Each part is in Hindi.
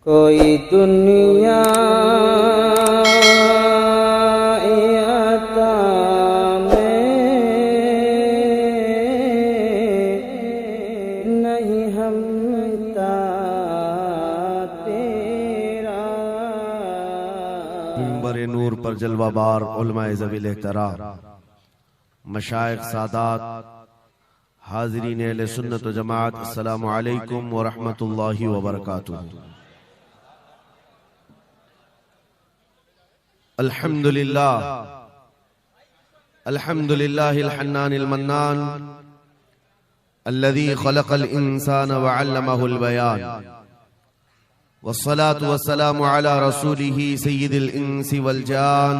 कोई दुनिया आता में नहीं हमता तेरा। मिंबर नूर पर जलवाबार उलमाए ज़वील एहतराम, मशाइख सादात, हाज़रीन अहले सुन्नत व जमात, अस्सलामु अलैकुम व रहमतुल्लाहि व बरकातुहू। अल्हम्दुलिल्लाह अल्हम्दुलिल्लाहिल हन्नानिल मन्नान अल्लज़ी खलक़ल इंसान व अल्लमहुल बयान, वस्सलातु वस्सलामु अला रसूलिही सय्यिदिल इंसी वल जान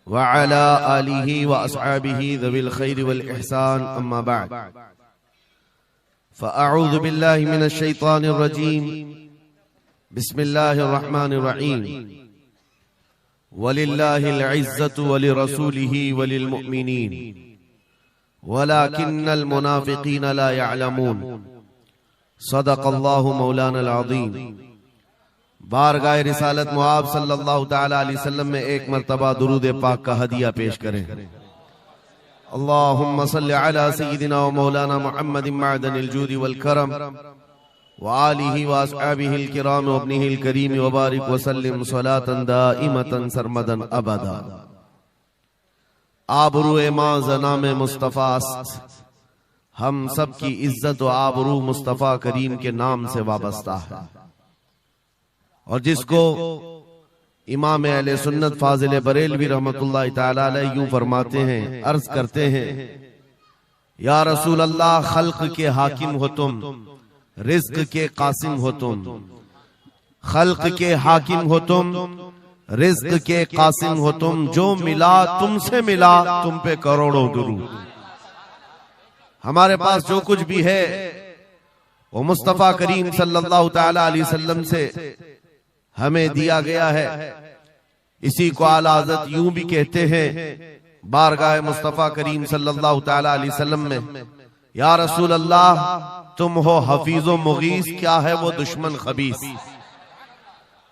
व अला आलिही व अस्हाबिही ज़विल खैरि वल इहसान, अम्मा बअद। फ़अऊज़ु बिल्लाहि मिनश शैतानिर रजीम, बिस्मिल्लाहिर रहमानिर रहीम। वलिल्लाहिल इज़्ज़तु वलिरसूलिही वलिल मुअमिनीन वलाकिन्नल मुनाफ़िक़ीन ला यअलमून। सदक़ल्लाहु मौलाना अज़ीम। बारगाह रिसालत मुआब सल्लल्लाहु तआला अलैहि वसल्लम में एक मर्तबा दुरूद पाक का हदिया पेश करें। अल्लाहुम्मा सल्लि अला सय्यिदिना व मौलाना मुहम्मदिन मअदनिल जूदि वल करम व आलिहि व अस्हाबिहिल किराम व इब्निहिल करीम व बारिक व सल्लिम सलातन दाइमतन सरमदन अबदा। आबरूए मां ज़नाम मुस्तफ़ा अस्त, हम सब की इज्जत व आबरू मुस्तफ़ा करीम के नाम से वाबस्ता है। और जिसको इमाम अहले सुन्नत फाजिल बरेलवी रहमतुल्लाहि तआला अलैहि यूं फरमाते हैं, अर्ज करते हैं, या रसूल अल्लाह, खल्क के हाकिम हो तुम, रिज़्क के कासिम हो तुम। खल्क के हाकिम हो तुम, रिज़्क के कासिम हो तुम। जो मिला तुमसे मिला, तुम पे करोड़ों दुरूद। हमारे पास जो कुछ भी है वो मुस्तफ़ा करीम सल्लल्लाहु तआला अलैहि वसल्लम से हमें दिया गया है। इसी को आला हज़रत यूं भी कहते हैं बारगाह मुस्तफ़ा करीम सल्लल्लाहु तआला अलैहि वसल्लम में, या रसूल अल्लाह, तुम हो हफीज़ो मुगीस, क्या है वो दुश्मन खबीस।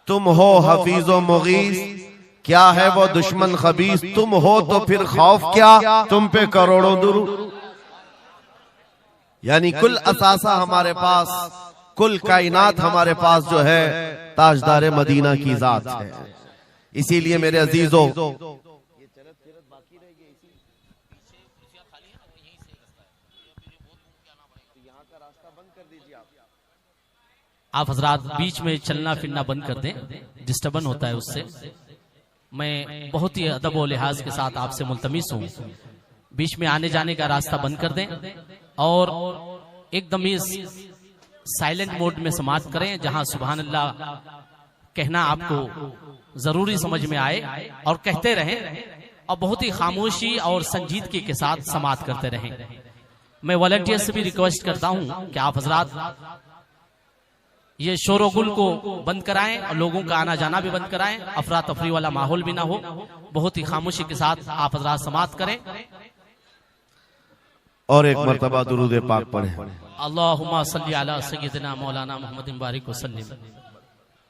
तुम हो हफीज़ो मुगीस, क्या है वो दुश्मन खबीस। तुम हो तो फिर खौफ क्या, तुम पे करोड़ों दुरूद। यानी कुल असासा हमारे पास, कुल कायनात हमारे पास जो है ताजदार मदीना की जात है। इसीलिए मेरे अजीजों, आप हजरात बीच में चलना फिरना बंद कर दें, डिस्टर्बन होता है उससे। मैं बहुत ही अदब और लिहाज के साथ आपसे मुल्तमिस हूँ, बीच में आने जाने का रास्ता बंद कर दें और एकदम ही साइलेंट मोड में समाप्त करें, जहां सुभान अल्लाह कहना आपको जरूरी समझ में आए और कहते रहें, और बहुत ही खामोशी और संजीदगी के साथ समाप्त करते रहें। मैं वॉलंटियर से भी रिक्वेस्ट करता हूं कि आप हजरात ये शोरगुल को बंद कराएं और लोगों का आना जाना भी बंद कराएं, अफरा तफरी वाला माहौल भी ना हो। बहुत ही खामोशी के साथ आप हजरात समाप्त करें और एक मर्तबा दुरूद पाक पढ़ें। अल्लाहुम्मा सल्ली अला सय्यिदिना मौलाना मुहम्मदिन बारिक वसल्लिम।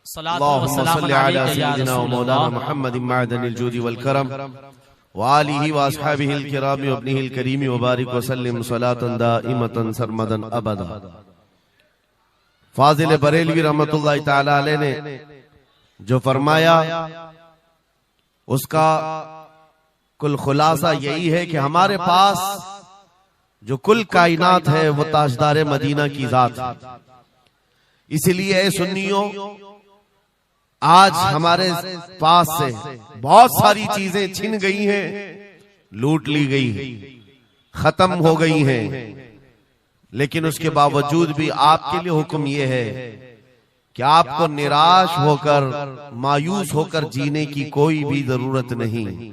अल्लाहुम्मा सल्लि अला सय्यिदिना मौलाना मुहम्मदिन मअदनिल जूदि वल करम व आलिहि व अस्हाबिहिल किराम व इब्निहिल करीम व बारिक वसल्लिम सलातन दाइमतन सरमदन अबदा। फाजिल बरेलवी रहमतुल्लाहि तआला अलैहि ने जो फरमाया उसका कुल खुलासा यही है कि हमारे पास जो कुल कायनात है वो ताजदार मदीना की जात है। इसलिए ऐ सुन्नियों, आज हमारे पास से बहुत सारी चीजें छिन गई हैं, लूट ली गई हैं, खत्म हो गई हैं, लेकिन उसके बावजूद भी आपके लिए हुक्म यह है कि आपको निराश होकर, मायूस होकर जीने की कोई भी जरूरत नहीं,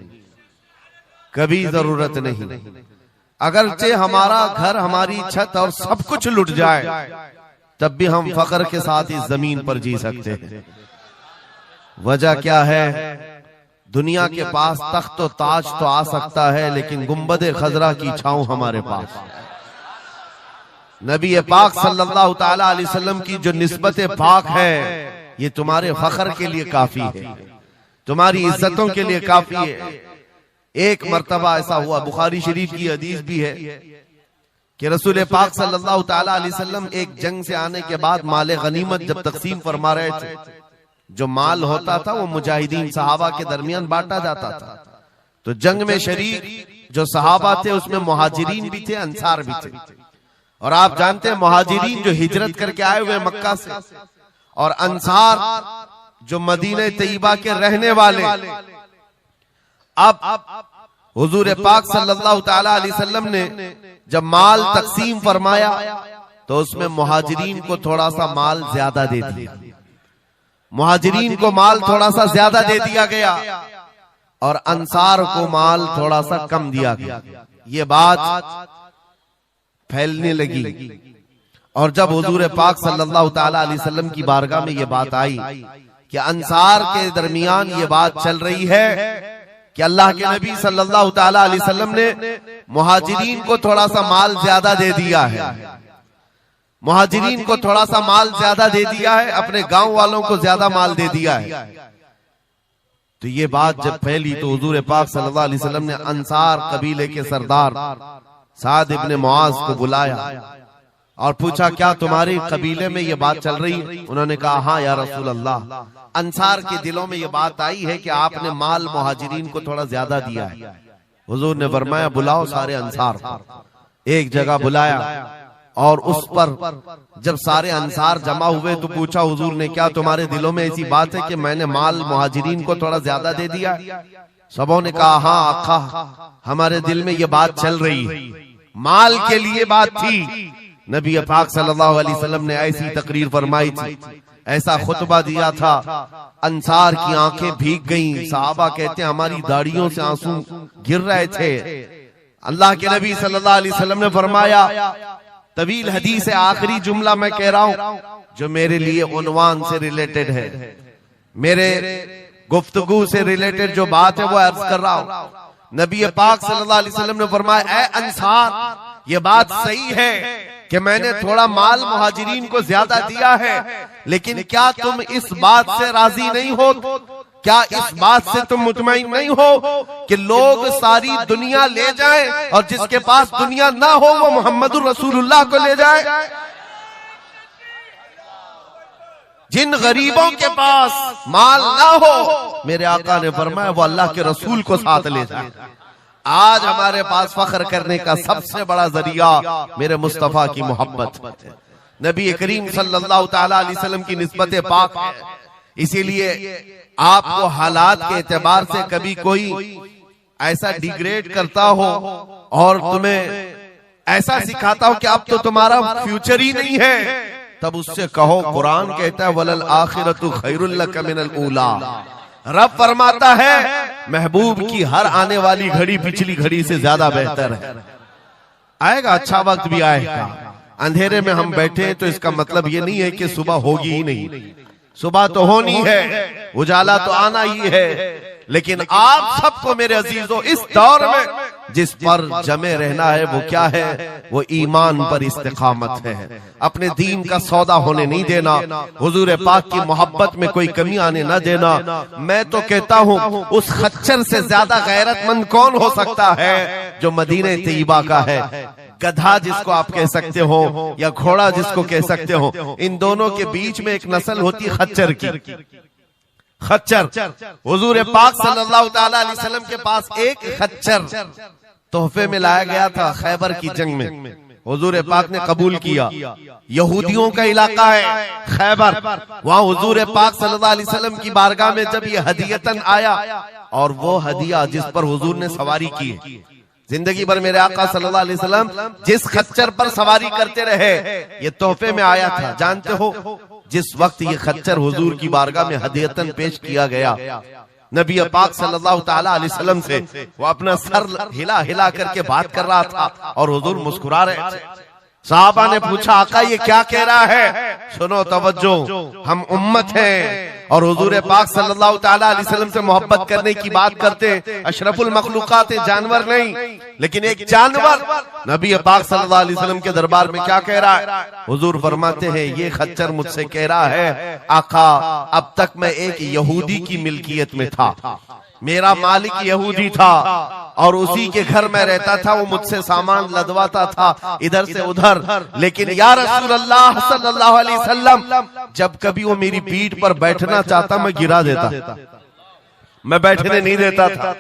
कभी जरूरत नहीं। अगरचे हमारा घर, हमारी छत और सब कुछ लुट जाए, तब भी हम फख्र के साथ इस जमीन पर जी सकते हैं। वजह क्या है? दुनिया के पास तख्त और ताज तो आ सकता है, लेकिन गुंबद खजरा की छांव हमारे पास नबी पाक सल्लल्लाहु ताला अलैहि वसल्लम की जो निस्बत पाक है ये तुम्हारे फख्र के लिए काफी है, तुम्हारी इज्जतों के लिए काफी है। एक मर्तबा ऐसा हुआ, बुखारी शरीफ की हदीस भी है कि रसूल पाक सल्लल्लाहु ताला अलैहि वसल्लम एक जंग से आने के बाद माले गनीमत जब तकसीम फरमा रहे थे, जो माल होता था वो मुजाहिदीन सहाबा के दरमियान बांटा जाता था। तो जंग में शरीक जो सहाबा थे उसमें मुहाजिरीन भी थे, अंसार भी थे। और आप जानते हैं मुहाजिरीन जो हिजरत करके आए हुए मक्का से, और अंसार जो मदीने तैयबा के रहने वाले। अब हुजूर पाक सल्लल्लाहु ताला अलैहि वसल्लम ने जब माल तकसीम फरमाया तो उसमें मुहाजिरीन को थोड़ा सा माल ज्यादा दे दिया, मुहाजिरीन को माल थोड़ा सा ज्यादा दे दिया गया और अंसार को माल थोड़ा सा कम दिया गया। ये बात फैलने लगी और जब हुजूर पाक सल्लल्लाहु ताला अलैहि वसल्लम की बारगाह में ये बात आई कि अंसार के दरमियान ये बात चल रही है कि अल्लाह के नबी सल्लल्लाहु ताला अलैहि वसल्लम ने मुहाजिरीन को थोड़ा सा माल ज्यादा दे दिया है, मुहाजिरीन को थोड़ा सा माल ज्यादा दे दिया है, अपने गांव वालों को ज्यादा माल दे दिया है। तो ये बात जब फैली तो हुजूर पाक सल्लल्लाहु अलैहि वसल्लम ने अंसार कबीले के सरदार साद इब्ने मुआज को बुलाया और पूछा, क्या तुम्हारे कबीले में ये बात चल रही है? उन्होंने कहा, हाँ या रसूल अल्लाह, अंसार के दिलों में ये बात आई है कि आपने माल मुहाजिरीन को थोड़ा ज्यादा दिया है। हुजूर ने फरमाया, बुलाओ सारे अंसार को। एक जगह बुलाया और उस पर जब सारे अंसार जमा हुए तो पूछा हुजूर ने, क्या तुम्हारे दिलों में ऐसी बात है कि मैंने माल मुहाजिरीन को थोड़ा ज्यादा दे दिया? सबों ने कहा, हाँ आका, हमारे दिल में ये बात चल रही है, माल के लिए बात थी। नबी पाक सल्लल्लाहु अलैहि वसल्लम ने ऐसी तकरीर फरमाई थी, ऐसा खुतबा दिया था, अंसार की आंखें भीग गईं। सहाबा कहते हैं हमारी दाढ़ियों से आंसू गिर रहे थे। अल्लाह के नबी सल्लल्लाहु अलैहि वसल्लम ने फरमाया, तवील हदीस है, आखिरी जुमला मैं कह रहा हूं जो मेरे लिए उन्वान से रिलेटेड है, मेरे गुफ्तगू से रिलेटेड जो बात है वो अर्ज कर रहा हूं। नबी पाक सल्लल्लाहु अलैहि वसल्लम ने फरमाया, ए अंसार, ये बात सही है कि मैंने थोड़ा माल मुहाजिरीन को ज्यादा दिया है, लेकिन क्या तुम इस बात से राजी नहीं हो, क्या इस बात से तुम मुतमईन नहीं हो कि लोग सारी दुनिया ले जाएं और जिसके पास दुनिया ना हो वो मोहम्मदुर रसूलुल्लाह को ले जाए? जिन गरीबों के पास माल ना हो, मेरे आका ने फरमाया, वो अल्लाह के रसूल को साथ ले जाए। आज हमारे पास फख्र करने का सबसे बड़ा जरिया मेरे मुस्तफा की मोहब्बत है, नबी करीम सल्लल्लाहु ताला अलैहि वसल्लम की निस्बत पाक है। इसीलिए आपको हालात के एतबार से कभी कोई ऐसा डिग्रेड करता हो और तुम्हें ऐसा सिखाता हो कि अब तो तुम्हारा फ्यूचर ही नहीं है, तब उससे कहो, कुरान कहता है, वलल आखिरतु खैरुल लक मिनल ऊला। रब फरमाता है महबूब की हर आने वाली घड़ी पिछली घड़ी से ज्यादा बेहतर है। आएगा, अच्छा वक्त भी आएगा। अंधेरे में हम बैठे तो इसका मतलब ये नहीं है कि सुबह होगी ही नहीं, सुबह तो होनी है, उजाला तो आना ही है। लेकिन आप सबको मेरे अजीजों इस दौर में जिस पर जमे रहना है वो क्या है? वो ईमान पर इस्तिकामत है, अपने दीन का सौदा होने नहीं देना, हुजूर पाक की मोहब्बत में कोई कमी आने न देना। मैं तो कहता हूँ उस खच्चर से ज्यादा गैरतमंद कौन हो सकता है जो मदीने तैयबा का है। गधा जिसको आप कह सकते हो या घोड़ा जिसको कह सकते हो, इन दोनों के बीच में एक नस्ल होती है खच्चर की। खच्चर, हुजूर पाक सल्लल्लाहु ताला अलैहि वसल्लम के पास एक खच्चर तोहफे में लाया गया था खैबर की जंग में, हुजूर पाक ने कबूल किया। यहूदियों का इलाका है खैबर, वहां हुजूर पाक सल्लल्लाहु अलैहि वसल्लम की बारगाह में जब ये हदियतन आया, और वो हदिया जिस पर हुजूर ने सवारी की, जिंदगी भर मेरे आका सल्लल्लाहु अलैहि वसल्लम जिस खच्चर पर सवारी करते रहे, ये तोहफे में आया था। जानते हो जिस वक्त ये खच्चर हुजूर की बारगाह में हदियतन पेश किया गया, नबी पाक सल्लल्लाहु ताला अलैहि वसल्लम से वो अपना सर हिला हिला करके बात कर रहा था और हुजूर मुस्कुरा रहे थे। साहबा ने पूछा, आका ये क्या कह रहा है? सुनो तवज्जो, हम उम्मत हैं, और हुजूर पाक सल्लल्लाहु ताला अलैहि वसल्लम से मोहब्बत करने की बात करते हैं। अशरफुल मखलूकात है, जानवर नहीं, लेकिन एक जानवर नबी पाक सल्लल्लाहु अलैहि वसल्लम के दरबार में क्या कह रहा है? हुजूर फरमाते हैं, ये खच्चर मुझसे कह रहा है, आका अब तक मैं एक यहूदी की मिल्कियत में था, मेरा मालिक यहूदी था और उसी के घर में रहता था, वो मुझसे सामान लदवाता था इधर से उधर, लेकिन या रसूल अल्लाह सल्लल्लाहु अलैहि वसल्लम जब कभी वो मेरी पीठ पर बैठना चाहता मैं गिरा देता, मैं बैठने नहीं देता था।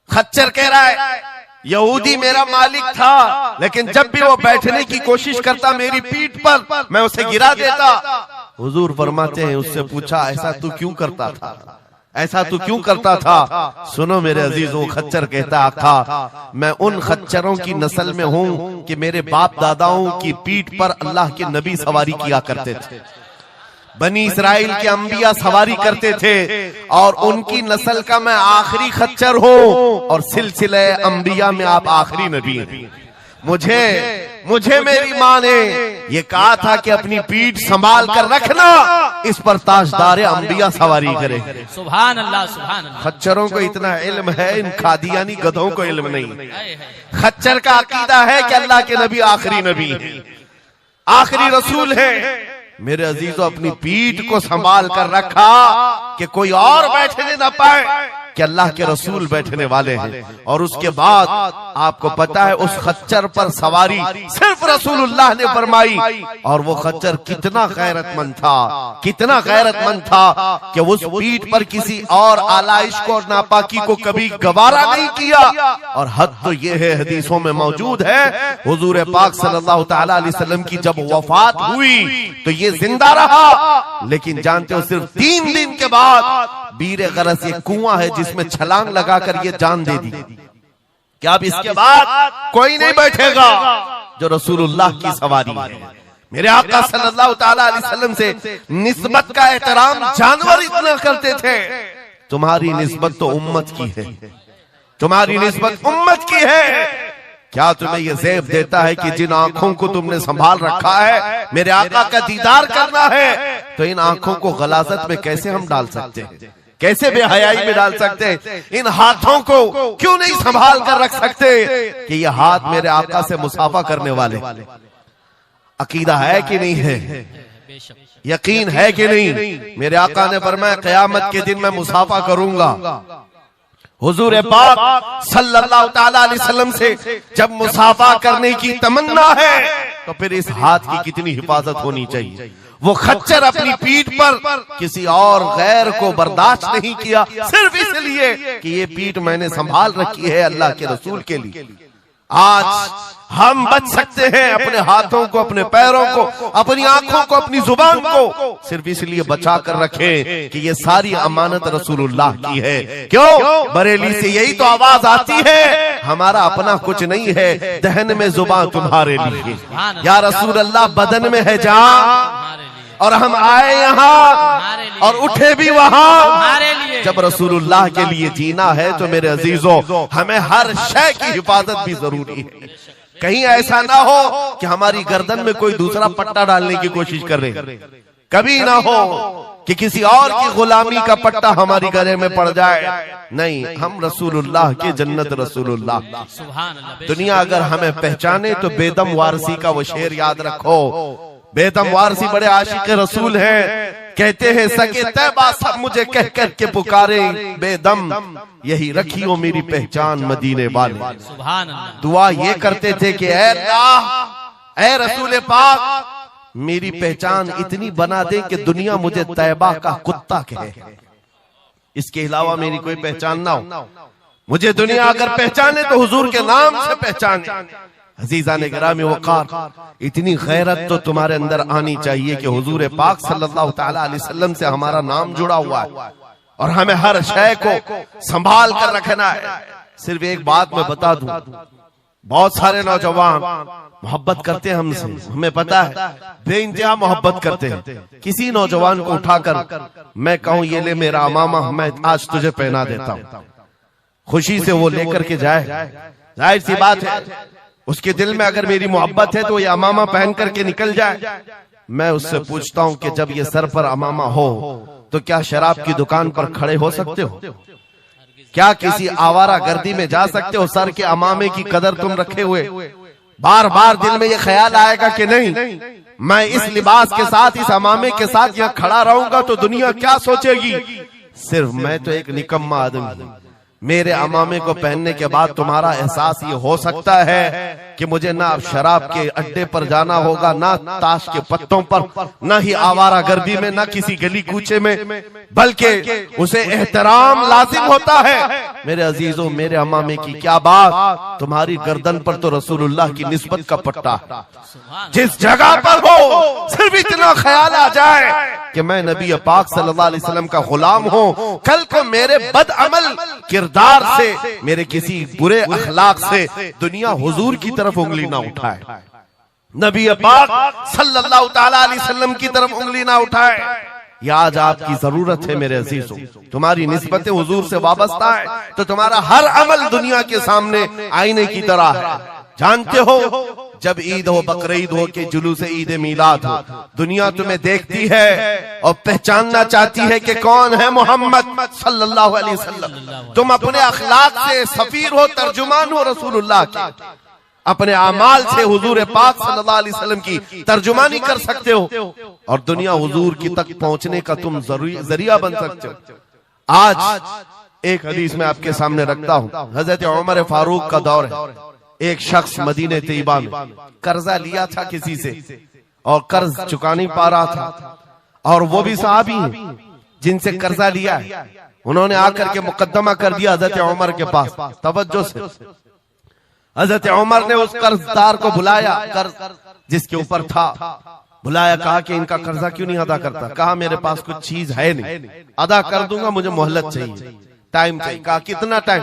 खच्चर कह रहा है यहूदी मेरा मालिक था, लेकिन जब भी वो बैठने की कोशिश करता मेरी पीठ पर मैं उसे गिरा देता। हुजूर फरमाते हैं, उससे पूछा ऐसा तू क्यों करता था, ऐसा तू क्यों करता था? सुनो मेरे अजीजों, खच्चर कहता आका मैं उन खच्चरों की नस्ल में हूँ कि मेरे बाप दादाओं की पीठ पर अल्लाह के नबी सवारी किया करते थे, बनी इस्राइल के अंबिया सवारी करते थे, और उनकी नस्ल का मैं आखिरी खच्चर हूँ, और सिलसिले अंबिया में आप आखिरी नबी हैं। मुझे मेरी माँ ने ये कहा था कि अपनी पीठ संभाल कर रखना, इस पर ताजदारे अंबिया सवारी करे। सुभान अल्लाह, सुभान अल्लाह। खच्चरों को इतना इल्म है, इन कादियानी गधों को इल्म नहीं। खच्चर का अकीदा है कि अल्लाह के नबी आखिरी नबी है, आखिरी रसूल है। मेरे अजीजों, अपनी पीठ को संभाल कर रखा कि कोई और बैठने न पाए, कि अल्लाह के रसूल बैठने वाले हैं। और उसके बाद आपको पता है उस खच्चर पर सवारी सिर्फ रसूलुल्लाह ने फरमाई, और वो खच्चर कितना गैरतमंद था, कितना गैरतमंद था कि उस पीठ पर किसी और आलाइश को और नापाकी को कभी गवारा नहीं किया। और हद तो ये है, हदीसों में मौजूद है, हुजूर पाक सल्लल्लाहु ताला अलैहि वसल्लम की जब वफात हुई तो ये जिंदा रहा, लेकिन जानते हो सिर्फ 3 दिन के बाद बीरे गरस ये कुआं है जिसमें छलांग लगाकर ये जान दे दी कि अब इसके बाद कोई नहीं बैठेगा जो रसूलुल्लाह की सवारी है। मेरे आका सल्लल्लाहु ताला अलैहि वसल्लम से निस्बत का एहतराम जानवर इतना करते थे, तुम्हारी निस्बत तो उम्मत की है, तुम्हारी निस्बत उम्मत की है। क्या तुम्हें यह ज़ेब देता है कि जिन आंखों को तुमने संभाल रखा है, मेरे आका का दीदार करना है, तो इन आंखों को गलाजत में कैसे हम डाल सकते हैं, कैसे बेहयाई में डाल सकते हैं? इन हाथों को क्यों नहीं संभाल कर रख सकते कि ये हाथ मेरे आका से मुसाफा करने वाले? अकीदा है कि नहीं है? यकीन है कि नहीं? मेरे आका ने फरमाया क़यामत के दिन मैं मुसाफा करूंगा। हुजूर पाक सल्लल्लाहु ताला अलैहि वसल्लम से जब मुसाफा करने की तमन्ना है तो फिर इस हाथ की कितनी हिफाजत होनी चाहिए। वो खच्चर अपनी पीठ पर किसी और गैर को बर्दाश्त नहीं किया, सिर्फ इसलिए कि ये पीठ मैंने संभाल रखी है अल्लाह के रसूल के लिए। आज हम बच सकते हैं अपने हाथों को, अपने पैरों को, अपनी आंखों को, अपनी जुबान को सिर्फ इसलिए बचा कर रखें कि ये सारी अमानत रसूलुल्लाह की है। क्यों? बरेली से यही तो आवाज आती है, हमारा अपना कुछ नहीं है, दहन में जुबान तुम्हारे लिए। या रसूल अल्लाह, बदन में है जान, और हम आए यहाँ और उठे भी वहाँ। जब रसूलुल्लाह के लिए जीना है तो मेरे अजीजों, हमें हर शय की हिफाजत भी जरूरी है। कहीं ऐसा ना हो कि हमारी गर्दन में कोई दूसरा पट्टा डालने की कोशिश कर रहे, कभी ना हो कि किसी और की गुलामी का पट्टा हमारी गले में पड़ जाए। नहीं, हम रसूलुल्लाह के जन्नत रसूलुल्लाह। दुनिया अगर हमें पहचाने तो बेदम वारसी का वो शेर याद रखो। बेदम वारसी बड़े आशिक रसूल हैं, कहते हैं सके तैबा सब मुझे कह कर के पुकारे, बेदम यही रखी हो मेरी पहचान मदीने वाले। दुआ ये करते थे कि ऐ अल्लाह, ऐ रसूल पाक, मेरी पहचान इतनी बना दे कि दुनिया मुझे तैबा का कुत्ता कहे, इसके अलावा मेरी कोई पहचान ना हो। मुझे दुनिया अगर पहचाने तो हुजूर के नाम से पहचाने। अजीजा ने गिरामी वक़ार, इतनी गैरत तो तुम्हारे अंदर आनी चाहिए कि हुजूर पाक सल्लल्लाहु ताला अलैहि वसल्लम से हमारा नाम जुड़ा हुआ है और हमें हर शय को संभाल कर रखना है। सिर्फ एक बात मैं बता दूं, बहुत सारे नौजवान मोहब्बत करते हैं हमसे, हमें पता है, बेइंतहा मोहब्बत करते हैं। किसी नौजवान को उठाकर मैं कहूं ये ले मेरा अमामा, मैं आज तुझे पहना देता हूं, खुशी से वो लेकर के जाए, जाहिर सी बात है उसके दिल में अगर मेरी मोहब्बत है तो ये अमामा पहन करके निकल जाए। मैं उससे पूछता हूं कि जब ये सर पर अमामा हो तो क्या शराब की दुकान पर खड़े हो सकते हो? क्या किसी आवारा गर्दी में जा सकते हो सर के अमामे की कदर तुम रखे हुए? बार बार दिल में ये ख्याल आएगा कि नहीं, मैं इस लिबास के साथ, इस अमामे के साथ यहाँ खड़ा रहूंगा तो दुनिया क्या सोचेगी? सिर्फ मैं तो एक निकम्मा आदमी, मेरे अमामे को पहनने के बाद तुम्हारा एहसास ये हो सकता है कि मुझे ना शराब के अड्डे पर जाना होगा, ना ताश के पत्तों पर, ना ही आवारा गर्दी में, ना किसी गली कूचे में, बल्कि उसे एहतराम लाजिम होता है। मेरे अजीजों, मेरे अमामे की क्या बात, तुम्हारी गर्दन पर तो रसूलुल्लाह की निस्बत का पट्टा है। जिस जगह पर हो सिर्फ इतना ख्याल आ जाए कि मैं नबी पाक सल्लल्लाहु अलैहि वसल्लम का गुलाम हूँ, कल को मेरे बदअमल किरदार से, मेरे किसी बुरे अखलाक से दुनिया हुजूर की तरफ उंगली ना उठाए, नबी पाक सल्लल्लाहु ताला अलैहि वसल्लम की तरफ उंगली ना उठाए। यह आज आपकी जरूरत है मेरे अजीजों। तुम्हारी निस्बत हुजूर से वाबस्ता है तो तुम्हारा हर अमल दुनिया के सामने आईने की तरह है। जानते हो, जब ईद हो, बकरीद हो के जुलूस ईद मिलाद हो, दुनिया तुम्हें देखती है और पहचानना चाहती है कि कौन है मोहम्मद सल्लल्लाहु अलैहि वसल्लम। तुम अपने अखलाक से सफीर हो, तर्जुमान हो रसूलुल्लाह के, अपने अमाल से हुजूर पाक सल्लल्लाहु अलैहि वसल्लम की तर्जुमानी कर सकते हो और दुनिया हुजूर की तक पहुंचने का तुम जरिया बन सकते हो। आज एक हदीस में आपके सामने रखता हूं। हजरत उमर फारूक का दौर है। एक शख्स मदीने तैयबा में कर्जा लिया था किसी से और कर्ज चुका नहीं पा रहा था, और वो भी सहाबी हैं जिनसे कर्जा लिया है। उन्होंने आकर के मुकद्दमा कर दिया हजरत उमर के पास। तवज्जो से, हजरत उमर ने उस कर्जदार को बुलाया, कर्ज जिसके ऊपर था, बुलाया, कहा कि इनका कर्जा क्यों नहीं अदा करता? कहा मेरे पास कुछ चीज है नहीं, अदा कर दूंगा, मुझे मोहलत चाहिए, टाइम चाहिए। कहा कितना टाइम?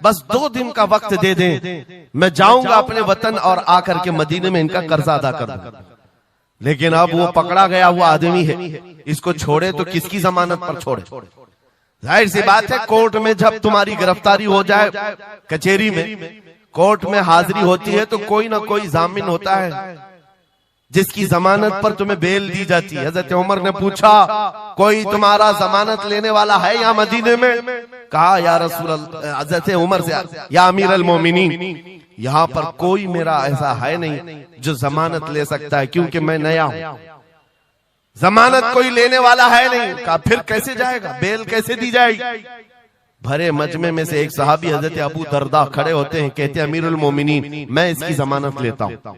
बस 2 दिन का वक्त दे दें, मैं जाऊंगा अपने वतन और आकर के मदीने में इनका कर्जा अदा कर दूंगा। लेकिन अब वो पकड़ा गया हुआ आदमी है, इसको छोड़े तो किसकी जमानत पर छोड़े? जाहिर सी बात है, कोर्ट में जब तुम्हारी गिरफ्तारी हो जाए, कचहरी में, कोर्ट में हाजिरी होती है तो कोई ना कोई जामिन होता है जिसकी जमानत पर तुम्हें बेल दी जाती है। हजरत उमर ने पूछा, कोई तुम्हारा जमानत लेने वाला है यहाँ मदीने में? कहा या रसूल अल्लाह, हजरत उमर से, या अमीर अल मोमिनीन, यहाँ पर कोई मेरा ऐसा है नहीं जो जमानत ले सकता है, क्योंकि मैं नया हूँ, जमानत कोई लेने वाला है नहीं। कहा फिर कैसे जाएगा, बेल कैसे दी जाएगी? भरे मजमे में से एक सहाबी हजरत अबू दरदा खड़े होते हैं, कहते हैं अमीरुल मोमिनीन, मैं इसकी जमानत लेता हूँ,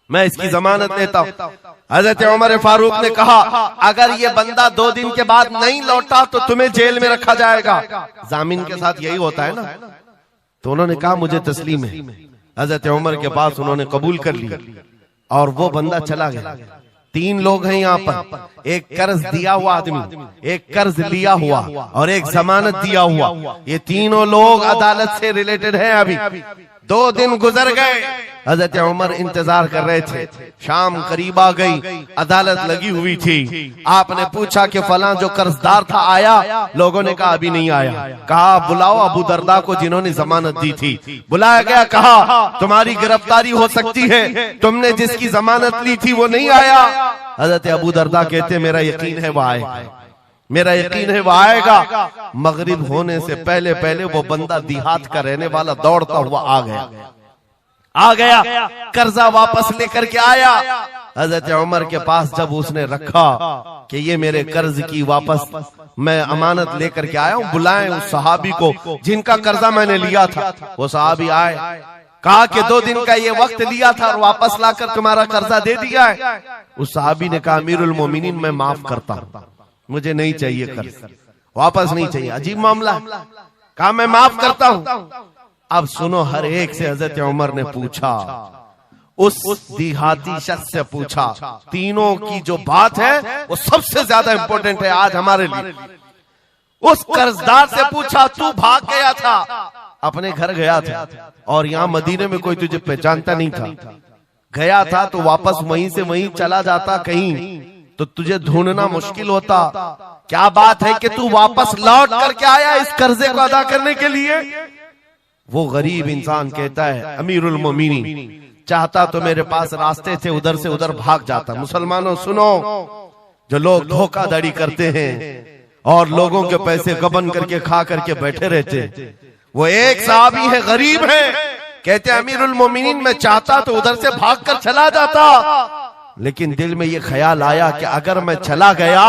मैं इसकी जमानत लेता हूँ। हजरत उमर फारूक ने कहा, अगर ये बंदा 2 दिन के बाद नहीं लौटा तो तुम्हें जेल में रखा जाएगा। जामिन के साथ यही होता है ना। तो उन्होंने कहा मुझे तस्लीम है। हजरत उमर के पास उन्होंने कबूल कर लिया और वो बंदा चला गया। 3 लोग हैं यहाँ पर, एक कर्ज दिया हुआ आदमी, एक कर्ज लिया हुआ और एक जमानत दिया हुआ। ये तीनों लोग अदालत से रिलेटेड हैं। अभी 2 दिन गुजर गए, हजरत उमर इंतजार कर रहे थे। शाम करीब आ गई, अदालत लगी हुई थी। आपने पूछा कि फलां जो कर्जदार था आया? लोगों ने कहा अभी नहीं आया। कहा बुलाओ अबू दरदा को जिन्होंने जमानत दी थी। बुलाया गया, कहा तुम्हारी गिरफ्तारी हो सकती है, तुमने जिसकी जमानत ली थी वो नहीं आया। हजरत अबू दरदा कहते मेरा यकीन है वो आएगा, मेरा यकीन है वो आएगा। मगरिब होने से पहले पहले वो बंदा देहात का रहने वाला दौड़ता हुआ आ गया, कर्जा वापस लेकर के आया। हजरत उमर के पास जब उसने रखा कि ये मेरे कर्ज की वापस मैं अमानत लेकर के आया हूँ, बुलाएं उस सहाबी को जिनका कर्जा मैंने लिया था। वो सहाबी आए, कहा कि 2 दिन का ये वक्त लिया था और वापस लाकर तुम्हारा कर्जा दे दिया है। उस सहाबी ने कहा अमीरुल मोमिनीन मैं माफ करता हूँ, मुझे नहीं चाहिए कर्ज, वापस नहीं चाहिए। अजीब मामला। कहा मैं माफ करता हूँ। अब सुनो, हर एक से हजरत उमर ने पूछा, उस देहाती शख्स से पूछा। तीनों की जो बात है वो सबसे ज्यादा इंपॉर्टेंट है आज हमारे लिए। उस कर्जदार से पूछा, तू भाग गया था, अपने घर गया था और यहाँ मदीने में कोई तुझे पहचानता नहीं था, गया था तो वापस वहीं से वहीं चला जाता कहीं तो तुझे ढूंढना मुश्किल होता। क्या बात है कि तू वापस लौट करके आया इस कर्जे को अदा करने के लिए? वो गरीब इंसान कहता है अमीरुल मोमिनीन चाहता तो मेरे पास रास्ते थे, उधर से उधर भाग जाता। मुसलमानों सुनो, जो लोग धोखाधड़ी करते हैं और लोगों के पैसे गबन करके खा करके बैठे रहते। वो एक सहाबी है, गरीब है, कहते अमीरुल मोमिनीन मैं चाहता तो उधर से भागकर चला जाता, लेकिन दिल में ये ख्याल आया कि अगर मैं चला गया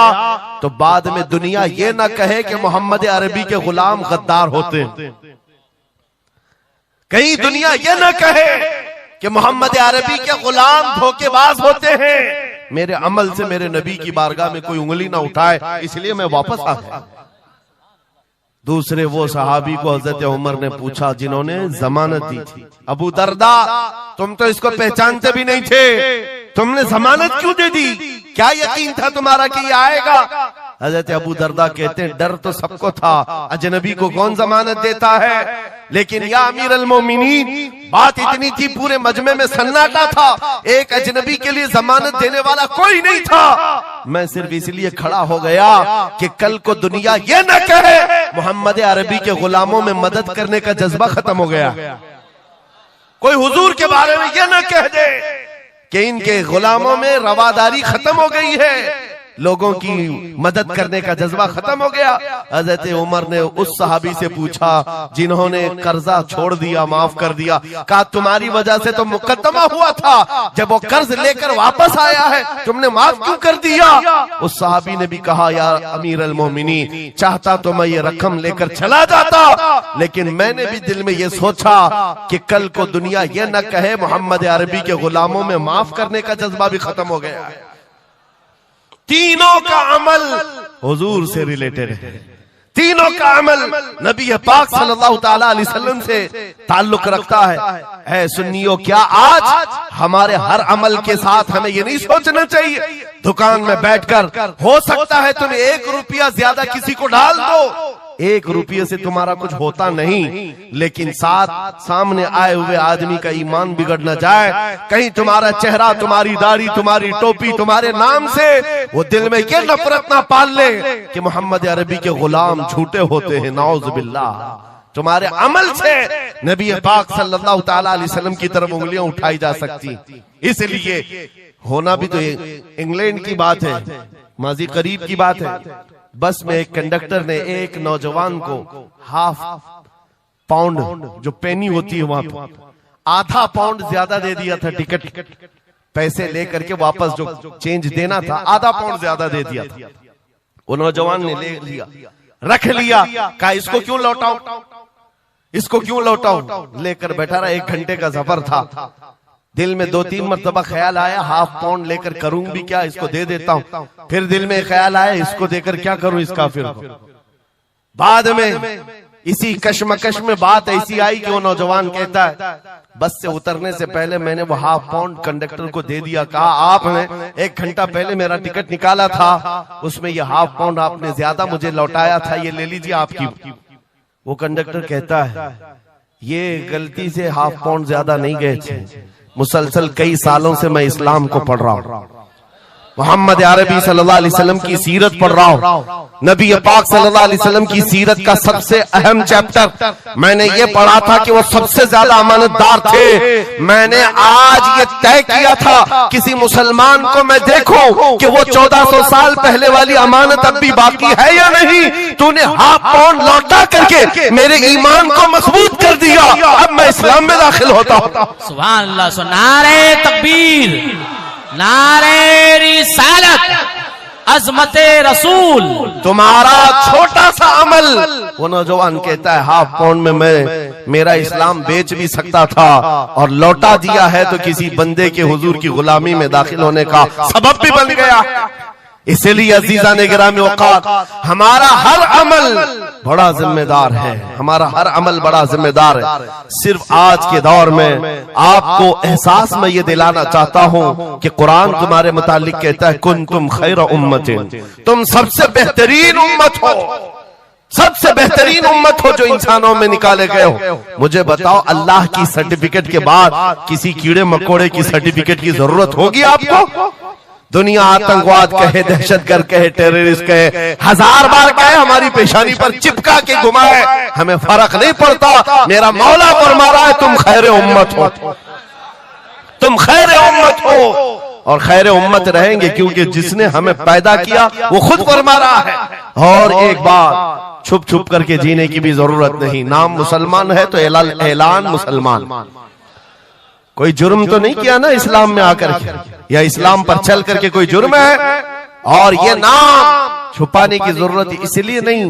तो बाद में दुनिया ये ना कहे कि मोहम्मद अरबी के गुलाम गद्दार होते हैं, कहीं दुनिया ये ना कहे कि मोहम्मद अरबी के गुलाम धोखेबाज होते हैं। मेरे अमल से मेरे नबी की बारगाह में कोई उंगली ना उठाए, इसलिए मैं वापस आ गया। दूसरे वो सहाबी को हजरत उमर ने पूछा जिन्होंने जमानत दी थी, अबू दरदा तुम तो इसको पहचानते भी नहीं थे, तुमने जमानत क्यों दे दी? क्या यकीन था तुम्हारा कि ये आएगा? हजरत अबू दरदा कहते हैं डर तो सबको था, अजनबी को कौन जमानत देता है, लेकिन या अमीर अल मोमिनीन बात इतनी थी पूरे मजमे में सन्नाटा था, एक अजनबी के लिए जमानत देने वाला कोई नहीं था। मैं सिर्फ इसलिए खड़ा हो गया कि कल को दुनिया ये न कहे मोहम्मद अरबी के गुलामों में मदद करने का जज्बा खत्म हो गया, कोई हुजूर के बारे में ये न कह दे कि इनके गुलामों में रवादारी खत्म हो गई है, लोगों की मदद करने का जज्बा खत्म हो गया। हजरत उमर ने उस सहाबी से पूछा जिन्होंने कर्जा छोड़ दिया, माफ कर दिया, कहा तुम्हारी वजह से तो मुकदमा हुआ था, जब वो कर्ज लेकर वापस आया है तुमने माफ क्यों कर दिया? उस सहाबी ने भी कहा यार अमीर अल मोमिनीन चाहता तो मैं ये रकम लेकर चला जाता, लेकिन मैंने भी दिल में ये सोचा कि कल को दुनिया ये न कहे मोहम्मद अरबी के गुलामों में माफ करने का जज्बा भी खत्म हो गया है। तीनों का अमल हुजूर से रिलेटेड है, तीनों का अमल नबी पाक सल्लल्लाहु ताला अलैहि वसल्लम से ताल्लुक रखता है। सुन्नियों क्या आज हमारे हर अमल के साथ हमें ये नहीं सोचना चाहिए दुकान में बैठकर हो सकता है तुम 1 रुपया ज्यादा किसी को डाल दो, 1 रुपये से तुम्हारा कुछ होता नहीं, लेकिन साथ सामने आए हुए आदमी का ईमान बिगड़ न जाए, कहीं तुम्हारा चेहरा, तुम्हारी दाढ़ी, तुम्हारी टोपी, तुम्हारे नाम से वो दिल में ये नफरत ना पाल ले कि मोहम्मद अरबी के गुलाम झूठे होते हैं, नाउज़ बिल्लाह। तुम्हारे अमल से नबी पाक सल्लल्लाहु ताला अलैहि वसल्लम की तरफ उंगलियां उठाई जा सकती। इसलिए होना भी तो इंग्लैंड की बात है, माजी करीब की बात है, बस में एक कंडक्टर ने एक नौजवान को ½ पाउंड जो पेनी होती है वहां पर ½ पाउंड ज्यादा दे दिया था, टिकट पैसे लेकर के वापस जो चेंज देना था ½ पाउंड ज्यादा दे दिया था। वो नौजवान ने ले लिया, रख लिया, कहा इसको क्यों लौटाऊं, इसको क्यों लौटाऊं, लेकर बैठा रहा। 1 घंटे का सफर था, दिल में 2-3 मरतबा ख्याल आया ½ पाउंड लेकर करूं भी क्या, इसको दे देता हूं, फिर दिल में ख्याल आया इसको देकर क्या करूं इस काफिर को। बाद में इसी कश्मकश में बात ऐसी आई कि वो नौजवान कहता है बस से उतरने से पहले मैंने वो ½ पाउंड कंडक्टर को दे दिया, कहा आपने 1 घंटा पहले मेरा टिकट निकाला था, उसमें ये ½ पाउंड आपने ज्यादा मुझे लौटाया था, ये ले लीजिए आपकी। वो कंडक्टर कहता है ये गलती से ½ पाउंड ज्यादा नहीं गए थे, मुसलसल कई सालों से मैं इस्लाम को पढ़ रहा हूं, मोहम्मद अरबी सल्लल्लाहु अलैहि वसल्लम की सीरत पढ़ रहा हूं, नबी पाक सल्लल्लाहु अलैहि वसल्लम की सीरत का सबसे अहम चैप्टर मैंने ये पढ़ा था कि वो सबसे ज्यादा अमानतदार थे। मैंने आज ये तय किया था किसी मुसलमान को मैं देखूं कि वो 1400 साल पहले वाली अमानत अब भी बाकी है या नहीं, तूने ½ पाउंड लौटा करके मेरे ईमान को मजबूत कर दिया, अब मैं इस्लाम में दाखिल होता हूं। सुभान अल्लाह, नारे तकबीर, नारे रिसालत, अज़मते रसूल। तुम्हारा छोटा सा अमल, वो नौजवान कहता है ½ पाउंड में मैं मेरा इस्लाम बेच भी सकता था और लौटा दिया है तो किसी बंदे के हुजूर की गुलामी में दाखिल होने का सबब भी बन गया। इसलिए अजीजा ने गिरामी औकात हमारा हर अमल बड़ा जिम्मेदार है, हमारा हर अमल बड़ा जिम्मेदार है। सिर्फ आज के दौर में आपको एहसास में ये दिलाना चाहता हूँ कि कुरान तुम्हारे मुतालिक कहता है कुंतुम खैर उम्मतिन, तुम सबसे बेहतरीन उम्मत हो, सबसे बेहतरीन उम्मत हो जो इंसानों में निकाले गए हो। मुझे बताओ अल्लाह की सर्टिफिकेट के बाद किसी कीड़े मकोड़े की सर्टिफिकेट की जरूरत होगी आपको? दुनिया आतंकवाद कहे, दहशतगर्द कहे, टेररिस्ट कहे, 1000 बार कहे, हमारी पेशानी पर चिपका के घुमाए, हमें फर्क नहीं पड़ता। मेरा मौला फरमा रहा है तुम खैर उम्मत हो, तुम खैर उम्मत हो। और खैर उम्मत रहेंगे, क्योंकि जिसने हमें पैदा किया वो खुद फरमा रहा है। और एक बात, छुप छुप करके जीने की भी जरूरत नहीं। नाम मुसलमान है तो ऐलान मुसलमान। कोई जुर्म तो नहीं किया ना इस्लाम में आकर के, या इस्लाम पर चल करके कोई जुर्म है। और ये नाम छुपाने की जरूरत इसलिए नहीं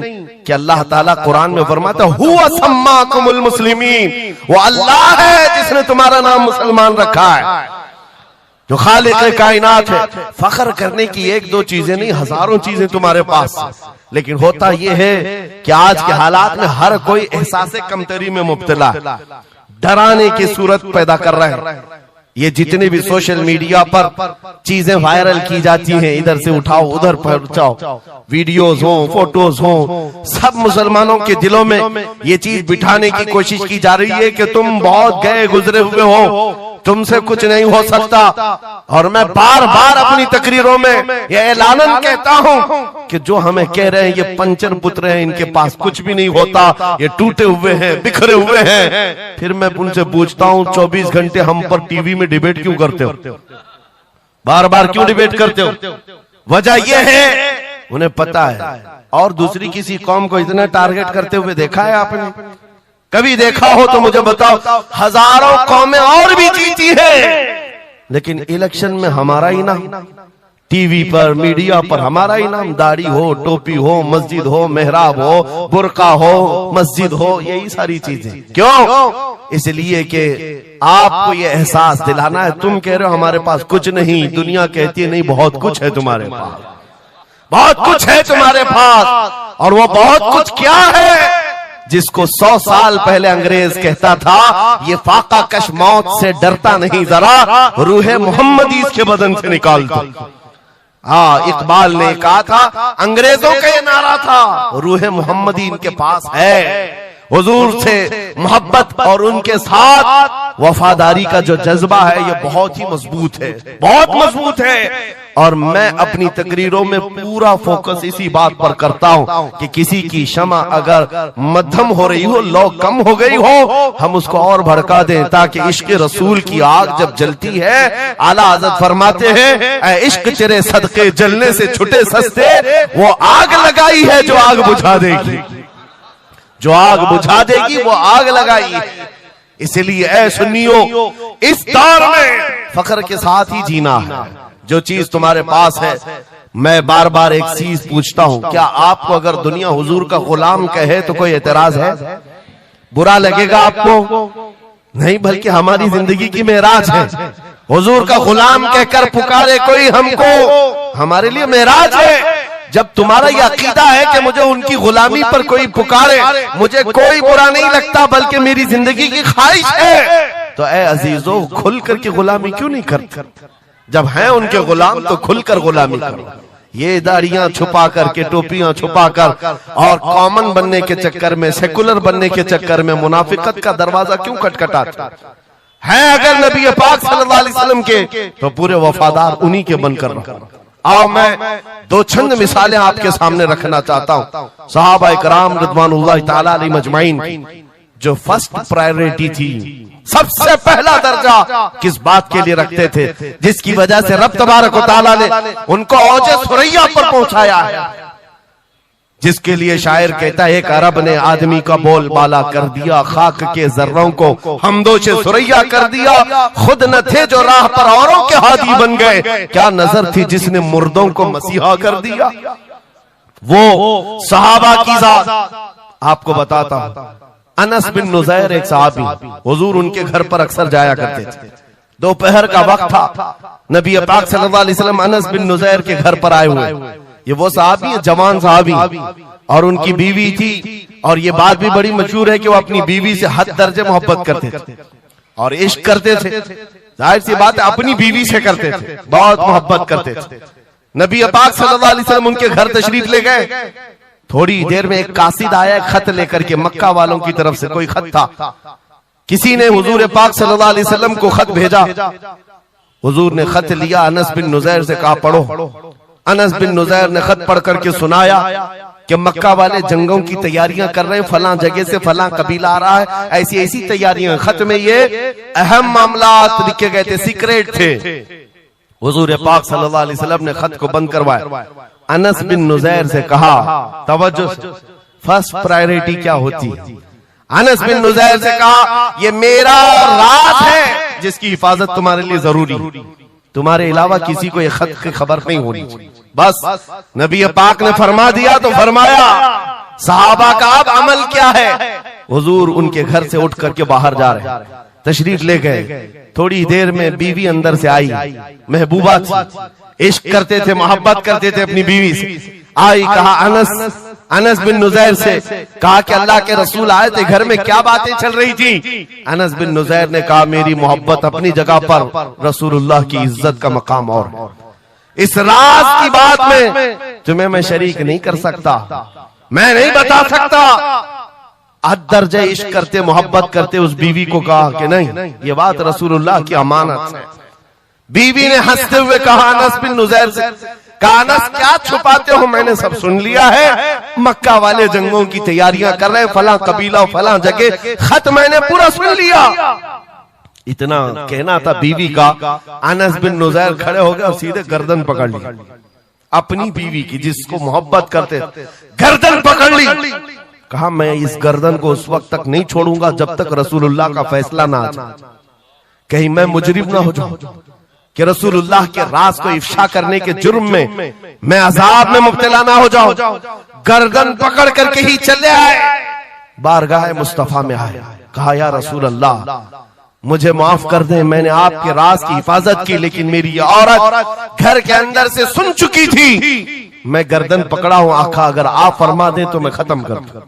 कि अल्लाह ताला कुरान में फरमाता हुवा सम्माकुमुल मुस्लिमीन, वो अल्लाह है जिसने तुम्हारा नाम मुसलमान रखा है, जो खालिक कायनात है। फख्र करने की एक दो चीजें नहीं, हजारों चीजें तुम्हारे पास। लेकिन होता यह है कि आज के हालात में हर कोई एहसास कमतरी में मुब्तला, डराने की सूरत पैदा कर रहा है। ये जितने भी सोशल मीडिया पर चीजें वायरल की जाती हैं, इधर से उठाओ उधर पहुंचाओ, वीडियोस हो, फोटोज हो, सब मुसलमानों के दिलों में ये चीज बिठाने की कोशिश की जा रही है कि तुम बहुत गए गुजरे हुए हो, तुमसे कुछ नहीं हो सकता। और मैं बार बार अपनी तकरीरों में ये ऐलानन कहता हूं कि जो हमें कह रहे हैं ये पंचर पुत्र हैं, इनके पास कुछ भी नहीं होता, ये टूटे हुए हैं, बिखरे हुए हैं। फिर मैं उनसे पूछता हूं 24 घंटे हम पर टीवी में डिबेट क्यों करते हो, बार बार क्यों डिबेट करते हो? वजह यह है उन्हें पता है। और दूसरी किसी कौम को इतना टारगेट करते हुए देखा है आपने? कभी देखा हो तो मुझे बताओ। हजारों कौमें और भी जीती है, लेकिन इलेक्शन में हमारा ही नाम, टीवी पर मीडिया पर हमारा ही नाम। दाढ़ी हो, टोपी हो, मस्जिद हो, मेहराब हो, बुर्का हो, मस्जिद हो, यही सारी चीजें। क्यों? इसलिए कि आपको ये एहसास दिलाना है। तुम कह रहे हो हमारे पास कुछ नहीं, दुनिया कहती है नहीं बहुत कुछ है तुम्हारे पास, बहुत कुछ है तुम्हारे पास। और वो बहुत कुछ क्या है जिसको 100 साल पहले अंग्रेज कहता था ये फाका कश मौत से डरता नहीं, जरा रूहे मोहम्मदी इसके बदन से निकाल दो। हाँ, इकबाल ने कहा था, अंग्रेजों का ये नारा था, रूहे मोहम्मदी इनके पास है। हुजूर से मोहब्बत और उनके साथ वफादारी का जो जज्बा है ये बहुत ही मजबूत है, बहुत मजबूत है। और मैं अपनी तकरीरों में पूरा फोकस इसी बात पर करता हूं कि किसी की शमा अगर मध्यम हो रही हो, लौ कम हो गई हो, हम उसको और भड़का दें, ताकि इश्क रसूल की आग जब जलती है, आला हज़रत फरमाते हैं ऐ इश्क तेरे सदके जलने से छुटे सस्ते, वो आग लगाई है जो आग बुझा देगी, जो आग बुझा देगी वो आग लगाई। इसलिए ऐ सुन्नियों, इस दौर में फख्र के साथ ही जीना है। जो चीज तुम्हारे पास है, मैं बार बार एक चीज पूछता हूं, क्या आपको अगर दुनिया हुजूर का गुलाम कहे तो कोई एतराज है? बुरा लगेगा आपको? नहीं, बल्कि हमारी जिंदगी की मेराज है। हुजूर का गुलाम कहकर पुकारे कोई हमको, हमारे लिए मेराज है। जब तुम्हारा ये अकीदा है कि मुझे उनकी गुलामी पर कोई पुकारे, मुझे कोई बुरा नहीं लगता, बल्कि मेरी जिंदगी की ख्वाहिश है, तो ऐ अजीजों खुल करके गुलामी क्यों नहीं करते? जब हैं उनके गुलाम तो खुलकर गुलामी करो। ये दाढ़ियां छुपा करके, टोपियां छुपा कर और कॉमन बनने के चक्कर में, सेकुलर बनने के चक्कर में मुनाफिकत का दरवाजा क्यों खटखटाते हैं? अगर नबी पाक सल्लल्लाहु अलैहि वसल्लम के तो पूरे वफादार उन्हीं के बनकर रहो। आओ मैं दो चंद मिसालें आपके सामने रखना चाहता हूं। सहाबा इकराम रिज़वानुल्लाह ताला अलैहिम अजमाइन जो फर्स्ट प्रायोरिटी थी, सबसे पहला दर्जा किस बात के लिए रखते थे, जिसकी वजह से रब तबारक व तआला ने उनको औजे सुरैया पर पहुंचाया है, जिसके लिए शायर कहता है एक अरब ने आदमी का बोल बाला कर दिया, खाक के जर्रों को हमदोशे सुरैया कर दिया, खुद न थे जो राह पर औरों के हादी बन गए, क्या नजर थी जिसने मुर्दों को मसीहा कर दिया। वो सहाबा की जात आपको बताता हूं। अनस बिन नुज़ैर एक सहाबी, हुजूर उनके घर पर अक्सर जाया करते थे। दोपहर का वक्त था, नबी पाक सल्लल्लाहु अलैहि वसल्लम अनस बिन नुज़ैर के घर पर आए हुए। ये वो सहाबी है, जवान सहाबी, और उनकी बीवी थी। और ये बात भी बड़ी मशहूर है कि वो अपनी बीवी से हद दर्जे मोहब्बत करते थे और इश्क करते थे। जाहिर सी बात है अपनी बीवी से करते थे, बहुत मोहब्बत करते थे। नबी पाक सल्लल्लाहु अलैहि वसल्लम उनके घर तशरीफ ले गए। थोड़ी देर में एक कासिद आया खत लेकर के, मक्का वालों की तरफ से कोई खत था। किसी ने हुजूर पाक सल्लल्लाहु अलैहि वसल्लम को खत भेजा। हुजूर ने खत लिया, अनस बिन नुज़ैर से कहा पढ़ो। अनस बिन नुज़ैर ने खत पढ़ करके सुनाया कि मक्का वाले जंगों की तैयारियां कर रहे हैं, फलां जगह से फलां कबीला आ रहा है, ऐसी ऐसी तैयारियां। खत में ये अहम मामला लिखे गए थे, सीक्रेट थे। हुजूर पाक सल्लल्लाहु अलैहि वसल्लम ने खत को बंद करवाया। अनस बिन नुज़ैर से कहा, तवज्जो, फर्स्ट प्रायोरिटी क्या होती है? अनस बिन नुज़ैर से कहा, ये मेरा राज है जिसकी हिफाजत तुम्हारे लिए जरूरी है, तुम्हारे अलावा किसी को ये खत की खबर नहीं होनी चाहिए। बस नबी पाक ने फरमा दिया तो फरमाया। सहाबा का अब अमल क्या है? हुजूर उनके घर से उठ करके बाहर जा रहे हैं, तशरीफ ले गए। थोड़ी देर में बीवी अंदर से आई, महबूबा थी, इश्क करते थे, मोहब्बत करते थे अपनी बीवी से। आई, कहा अनस बिन नुज़ैर से कहा कि अल्लाह के रसूल आए थे, घर में क्या बातें चल रही थी? अनस बिन नुज़ैर ने कहा, मेरी मोहब्बत अपनी जगह पर, रसूलुल्लाह की इज्जत का मकाम और। इस राज की बात में तुम्हें मैं शरीक नहीं कर सकता, मैं नहीं बता सकता। अदरजे इश्क करते, मोहब्बत करते उस बीवी को कहा कि नहीं, ये बात रसूलुल्लाह की अमानत है। बीवी ने हंसते हुए कहा अनस बिन नुज़ैर से, कहा अनस क्या छुपाते हो, मैंने सब सुन लिया है। मक्का वाले जंगों की तैयारियां कर रहे, फला कबीला फला जगह, खत मैंने पूरा सुन लिया। इतना कहना था बीवी का, अनस बिन नुज़ैर खड़े हो गए और सीधे गर्दन पकड़ ली अपनी बीवी की, जिसको मोहब्बत करते, गर्दन पकड़ ली। कहा मैं इस गर्दन को उस वक्त तक नहीं छोड़ूंगा जब तक रसूलुल्लाह का फैसला ना आ जाए, कहीं मैं मुजरिम ना हो जाऊं कि रसूलुल्लाह के राज को इफ्शा करने के जुर्म में मैं अजाब में मुब्तला ना हो जाऊं। गर्दन पकड़ करके ही चले आए, बारगाह मुस्तफा में आए, कहा या रसूल अल्लाह मुझे माफ कर दें, मैंने आपके राज की हिफाजत की, लेकिन मेरी ये औरत घर के अंदर से सुन चुकी थी, मैं गर्दन पकड़ा हूं। आका अगर आप फरमा दें तो मैं खत्म कर दूं,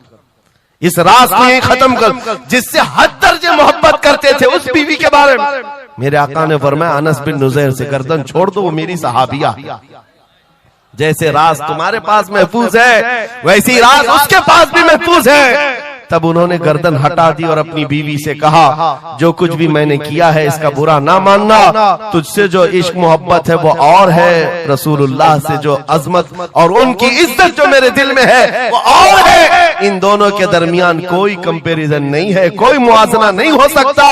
इस राज को यही खत्म कर, जिससे हद दर्जे मोहब्बत करते थे उस बीवी के बारे में। मेरे आका ने फरमाया अनस बिन नुज़ैर से गर्दन छोड़ दो, वो मेरी सहाबिया। जैसे राज तुम्हारे पास महफूज है, वैसी राज उसके पास भी महफूज है। तब उन्होंने गर्दन हटा दी और अपनी बीवी से कहा, जो कुछ भी मैंने किया है इसका बुरा ना मानना, तुझसे जो इश्क मोहब्बत है वो और है, रसूलुल्लाह से जो अजमत और उनकी इज्जत जो मेरे दिल में है वो और है। इन दोनों के दरमियान कोई कंपैरिजन नहीं है, कोई मुआजना नहीं हो सकता।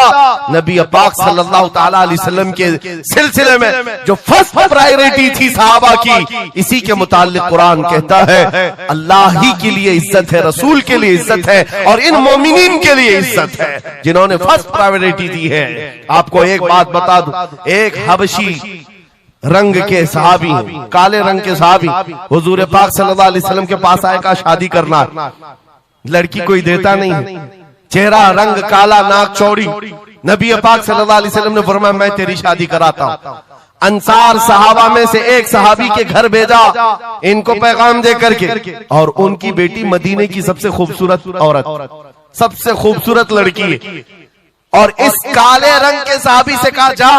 नबी पाक सल्लल्लाहु ताला अलैहि वसल्लम के सिलसिले में जो फर्स्ट प्रायोरिटी थी सहाबा की, इसी के मुताल्लिक कुरान कहता है अल्लाह ही के लिए इज्जत है, रसूल के लिए इज्जत है और इन मोमिनीन के लिए इज्जत है जिन्होंने फर्स्ट प्रायोरिटी दी है। आपको एक बात बता दूं, एक हबशी रंग के सहाबी, काले रंग के सहाबी हुजूर पाक सल्लल्लाहु अलैहि वसल्लम के पास आए, कहा शादी करना, लड़की कोई देता नहीं, चेहरा रंग काला, नाक चौड़ी। नबी पाक सल्लल्लाहु अलैहि वसल्लम ने फरमाया मैं तेरी शादी कराता हूं। अंसार सहाबा में से एक सहाबी के घर भेजा इनको पैगाम दे करके, और उनकी बेटी मदीने की सबसे खूबसूरत औरत, सबसे खूबसूरत लड़की है, और इस काले रंग के सहाबी से कहा जा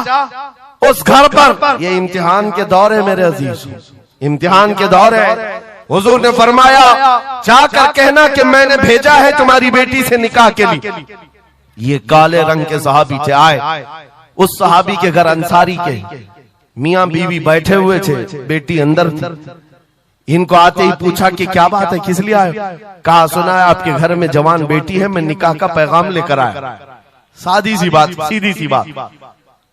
उस घर पर, ये इम्तिहान के दौर है मेरे अजीज, इम्तिहान के दौर है। हुजूर ने फरमाया जाकर कहना कि मैंने भेजा है तुम्हारी बेटी से निकाह के लिए। ये काले रंग के सहाबी थे, आए उस सहाबी के घर, अंसारी के, मियां बीवी बैठे हुए थे, बेटी अंदर थी। इनको आते ही पूछा कि क्या बात है, किस लिए आए? कहा सुना है आपके घर में जवान बेटी है, मैं निकाह का पैगाम लेकर आया। सादी सी बात, सीधी सी बात।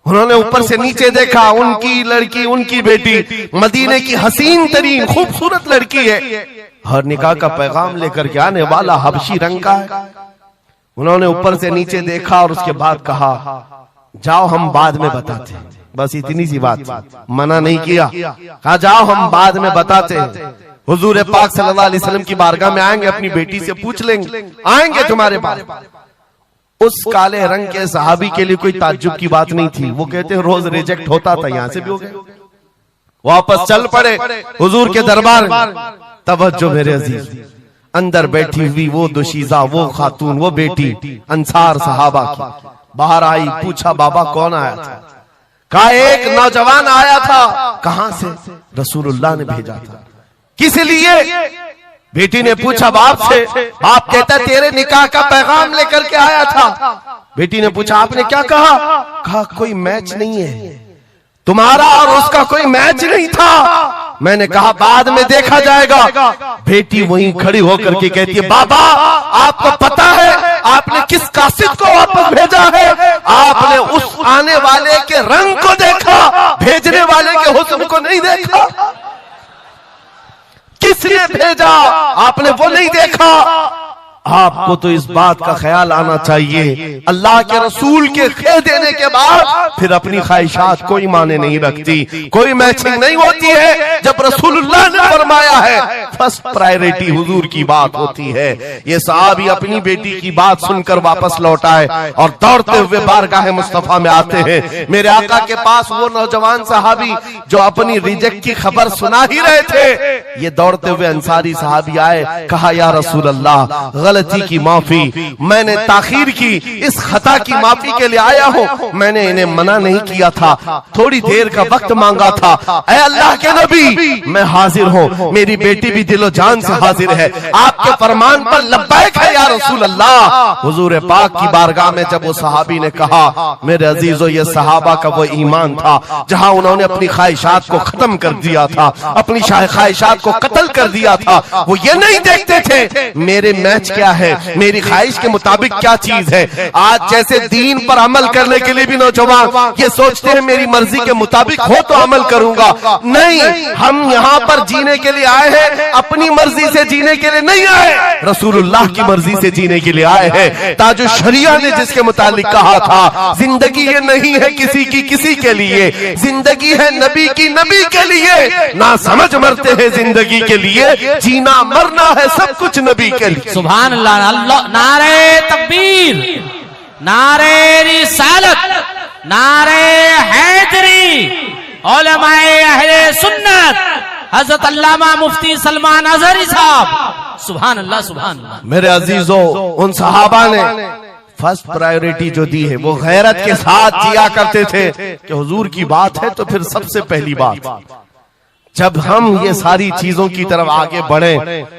उन्होंने ऊपर से नीचे देखा, उनकी लड़की, उनकी बेटी मदीने की हसीन तरीन खूबसूरत लड़की है और निकाह का पैगाम लेकर के आने वाला हबशी रंग का है। उन्होंने ऊपर से नीचे देखा और उसके बाद कहा जाओ हम बाद में बताते हैं, बस इतनी सी बात, मना नहीं किया, कहा जाओ हम बाद में बताते हैं। हुजूर पाक सल्लल्लाहु अलैहि वसल्लम की बारगाह में आएंगे, अपनी बेटी से पूछ लेंगे, आएंगे तुम्हारे पास। उस काले रंग के सहाबी के लिए कोई ताज्जुब की बात नहीं थी, वो कहते हैं रोज रिजेक्ट होता था, यहां से भी हो गए, वापस चल पड़े हुजूर के दरबार में। तवज्जो मेरे अजीज, अंदर बैठी हुई वो दुशीजा, वो खातून, वो बेटी अंसार सहाबा की बाहर आई, पूछा बाबा कौन आया था? कहा एक नौजवान आया था। कहां से? रसूलुल्लाह ने भेजा था। किस लिए? बेटी ने पूछा बाप से, बाप कहता तेरे निकाह का पैगाम लेकर के आया था। बेटी ने पूछा आपने क्या कहा? कहा कोई मैच नहीं है, तुम्हारा और उसका कोई मैच नहीं था। मैंने कहा बाद में देखा जाएगा। बेटी वहीं खड़ी होकर के कहती है बाबा आपको पता है आपने किस कासिद को वापस भेजा है? आपने उस आने वाले के रंग को देखा, भेजने वाले के हुस्न को नहीं देखा? किसने भेजा? आपने वो नहीं देखा? आपको तो इस बात का ख्याल आना चाहिए, अल्लाह के रसूल के कह देने के बाद फिर अपनी ख्वाहिशात कोई माने नहीं रखती, कोई मैचिंग नहीं होती है। जब रसूलुल्लाह ने फरमाया है फर्स्ट प्रायोरिटी हुजूर की बात होती है। ये सहाबी अपनी बेटी की बात सुनकर वापस लौट आए और दौड़ते हुए बारगाह मुस्तफा में आते हैं। मेरे आका के पास वो नौजवान सहाबी जो अपनी रिजेक्ट की खबर सुना ही रहे थे, ये दौड़ते हुए अंसारी सहाबी आए, कहा या रसूल अल्लाह, गलती की माफी, मैंने ताखीर की, इस खता की माफी के लिए आया हूँ। मैंने इन्हें मना नहीं किया था, थोड़ी देर का वक्त मांगा था। ऐ अल्लाह के नबी, मैं हाजिर हूँ, मेरी बेटी भी दिलो जान से हाजिर है, आपके फरमान पर लब्बैक है या रसूल अल्लाह। हुजूर पाक की बारगाह में जब वो सहाबी ने कहा, मेरे अजीजों, ये सहाबा का वो ईमान था जहाँ उन्होंने अपनी ख्वाहिशात को खत्म कर दिया था, अपनी ख्वाहिशात को कत्ल कर दिया था। वो ये नहीं देखते थे मेरे मैच क्या है, मेरी ख्वाहिश के मुताबिक क्या चीज है। आज जैसे दीन पर अमल करने के लिए भी नौजवान ये सोचते हैं मेरी मर्जी के मुताबिक हो तो अमल करूंगा। नहीं, हम यहाँ पर जीने के लिए आए हैं, अपनी मर्जी से जीने के लिए नहीं आए, रसूलुल्लाह की मर्जी से जीने के लिए आए हैं। ताजु शरिया ने जिसके मुतालिक कहा था, जिंदगी ये नहीं है किसी की किसी के लिए, जिंदगी है नबी की नबी के लिए। ना समझ मरते हैं जिंदगी के लिए, जीना मरना है सब कुछ नबी के लिए। सुभान अल्लाह, अल्लाह, नारे तकबीर, नारे रिसालत, नारे हैदरी, उलमाए अहले सुन्नत, हजरत अल्लामा मुफ्ती सलमान अजहरी साहब। सुभान अल्लाह, सुभान अल्लाह। मेरे अजीजों, उन सहाबा ने फर्स्ट प्रायोरिटी जो दी है वो गैरत के साथ जिया करते थे कि हुजूर की बात है तो फिर सबसे पहली बात। जब हम ये सारी चीजों की तरफ आगे बढ़े,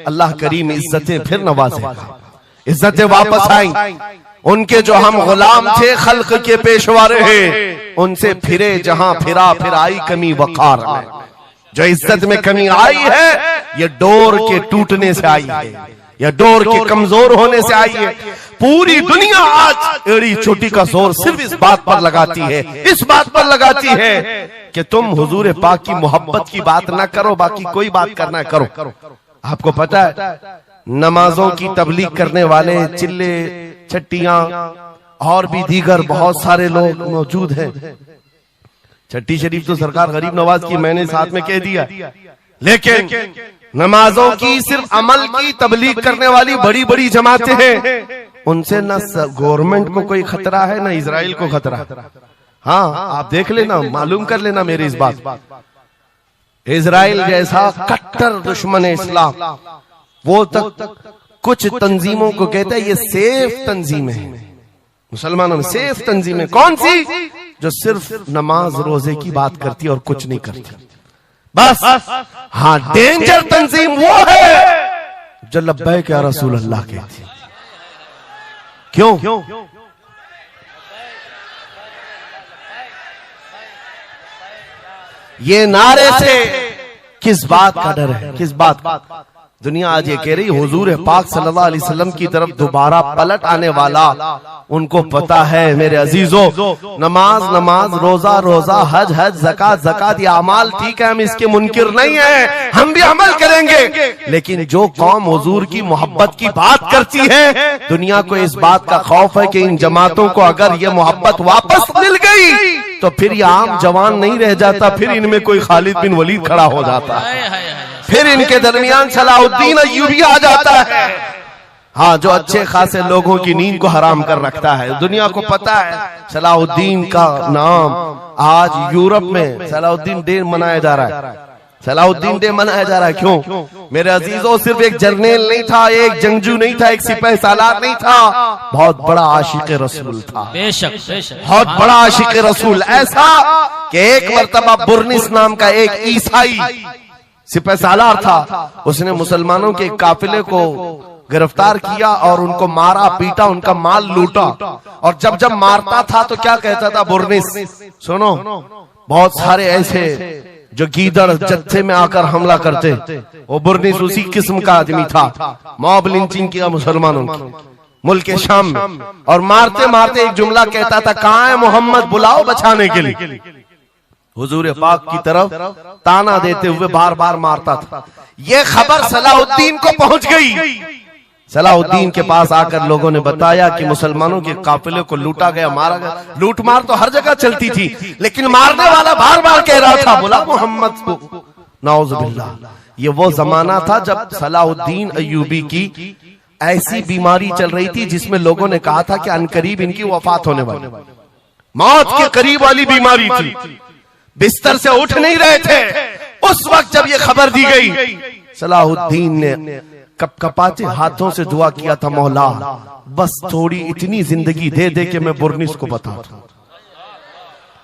अल्लाह करीम इज्जतें फिर नवाजेगा, इज्जतें वापस आई। उनके जो हम गुलाम थे, खल्क के पेशवा रहे, उनसे फिरे जहां फिरा, फिर आई कमी वकार में। जो इज्जत में कमी आई है, ये डोर के टूटने से आई है, या डोर के कमजोर होने से आई है। पूरी दुनिया आज एड़ी चोटी का जोर सिर्फ इस बात पर लगाती है, इस बात पर लगाती है कि तुम हुजूर पाक की मोहब्बत की बात ना करो, बाकी कोई बात करना है करो। आपको पता है, नमाजों की तबलीग करने वाले चिल्ले छट्टियां और भी दीगर बहुत सारे लोग मौजूद हैं। छट्टी शरीफ तो सरकार गरीब नवाज की मैंने साथ में कह दिया, लेकिन नमाजों की सिर्फ अमल की तबलीग करने वाली बड़ी बड़ी जमातें हैं, उनसे न गवर्नमेंट को कोई खतरा है, न इजराइल को खतरा। हाँ, आप देख लेना, मालूम कर लेना मेरी इस बात। इजराइल जैसा कट्टर दुश्मन इस्लाम, वो तक कुछ तंजीमों को कहता है ये सेफ तंजीम है, मुसलमानों में सेफ तंजीम है। कौन सी? जो सिर्फ नमाज रोजे की बात करती और कुछ नहीं करती, बस। हाँ, डेंजर तंजीम वो है जो लब्बैक या रसूल अल्लाह कहती है। क्यों? ये नारे से किस बात का डर है, किस बात का? दुनिया आज ये कह रही हुजूर पाक सल्लल्लाहु अलैहि वसल्लम की तरफ दोबारा पलट आने वाला, उनको पता है मेरे अजीजों, नमाज नमाज, रोजा रोजा, हज हज, ज़कात ज़कात, ये अमाल ठीक है, हम इसके मुनकिर नहीं है, हम भी अमल करेंगे। लेकिन जो कौम हुजूर की मोहब्बत की बात करती है, दुनिया को इस बात का खौफ है कि इन जमातों को अगर ये मोहब्बत वापस मिल गई तो फिर ये आम जवान नहीं रह जाता, फिर इनमें कोई खालिद बिन वलीद खड़ा हो जाता है, फिर इनके दरमियान सलाहुद्दीन अय्यूबी आ जाता है। हाँ, जो अच्छे खासे लोगों की नींद को हराम कर रखता है। दुनिया को पता है सलाहुद्दीन का नाम आज यूरोप में सलाहुद्दीन डे मनाया जा रहा है, सलाहुद्दीन डे मनाया जा रहा है। क्यों मेरे अजीजों? सिर्फ एक जर्नल नहीं था, एक जंगजू नहीं था, एक सिपाही सालार नहीं था, बहुत बड़ा आशिक रसूल था। बेशक बेशक, बहुत बड़ा आशिक रसूल, ऐसा कि एक मर्तबा बुर्निस नाम का एक ईसाई सिपाही सालार था, उसने मुसलमानों के काफिले को गिरफ्तार किया और उनको मारा पीटा, उनका माल लूटा। और जब जब मारता था तो क्या कहता था बुर्निस? सुनो, बहुत सारे ऐसे जो गीदड़ जत्थे में आकर हमला करते, वो बुर्निस उसी किस्म का आदमी था। मॉब लिंचिंग किया मुसलमानों की मुल्क शाम में, और मारते मारते एक जुमला कहता था, कहाँ है मोहम्मद, बुलाओ बचाने के लिए। हुजूर पाक की तरफ ताना देते हुए बार बार मारता था। ये खबर सलाहुद्दीन को पहुंच गई। सलाहुद्दीन के पास आकर लोगों ने बताया कि मुसलमानों के काफिले को लूटा गया, मारा गया। लूट मार तो हर जगह चलती थी, लेकिन मारने वाला बार बार कह रहा था, बोला मोहम्मद को। नाउजुबिल्लाह। ये वो जमाना था जब सलाहुद्दीन अय्यूबी की ऐसी बीमारी चल रही थी जिसमें लोगों ने कहा था कि अनकरीब इनकी वफात होने वाली, मौत के करीब वाली बीमारी थी, बिस्तर से उठ नहीं रहे थे। उस वक्त जब ये खबर दी गई, सलाहुद्दीन ने कपकपाते हाथों से दुआ किया था, मौला बस थोड़ी इतनी जिंदगी दे दे कि मैं बुर्निस को बता दूं,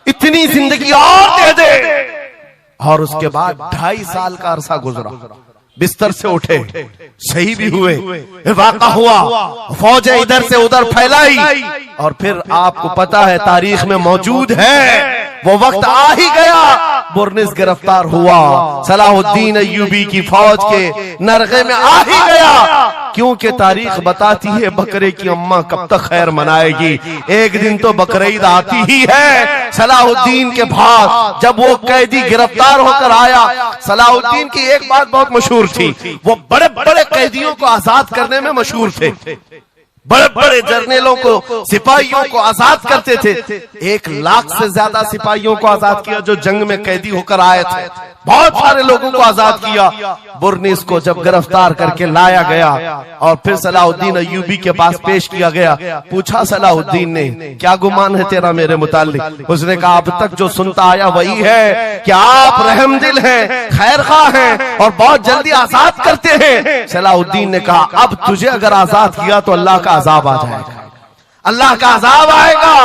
इतनी जिंदगी और दे दे। और उसके बाद 2.5 साल का अरसा गुजरा, बिस्तर से उठे, सही भी हुए, वाक़ा हुआ, फौजें इधर से उधर फैलाई, और फिर आपको पता है तारीख में मौजूद है वो वक्त आ ही गया, बुर्निस गिरफ्तार हुआ, सलाहुद्दीन अय्यूबी की फौज के नरगे में आ ही गया। क्योंकि तारीख बताती है बकरे की अम्मा कब तक खैर मनाएगी, एक दिन तो बकरीद आती ही है। सलाहुद्दीन के बाद जब वो कैदी गिरफ्तार होकर आया, सलाहुद्दीन की एक बात बहुत मशहूर थी, वो बड़े बड़े कैदियों को आजाद करने में मशहूर थे, बड़े बड़े जर्नेलों को, सिपाहियों को आजाद करते थे। 1 लाख से ज्यादा सिपाहियों को आजाद किया जो जंग में कैदी होकर आए थे, बहुत सारे लोगों को आजाद किया। बुर्निस को जब गिरफ्तार करके लाया गया और फिर सलाहुद्दीन अय्यूबी के पास पेश किया गया, पूछा सलाहुद्दीन ने, क्या गुमान है तेरा मेरे मुताल्लिक? उसने कहा, अब तक जो सुनता आया वही है कि आप रहमदिल हैं, खैरखा हैं और बहुत जल्दी आजाद करते हैं। सलाहुद्दीन ने कहा, अब तुझे अगर आजाद किया तो अल्लाह का अजाब आ जाएगा, अल्लाह का अजाब आएगा।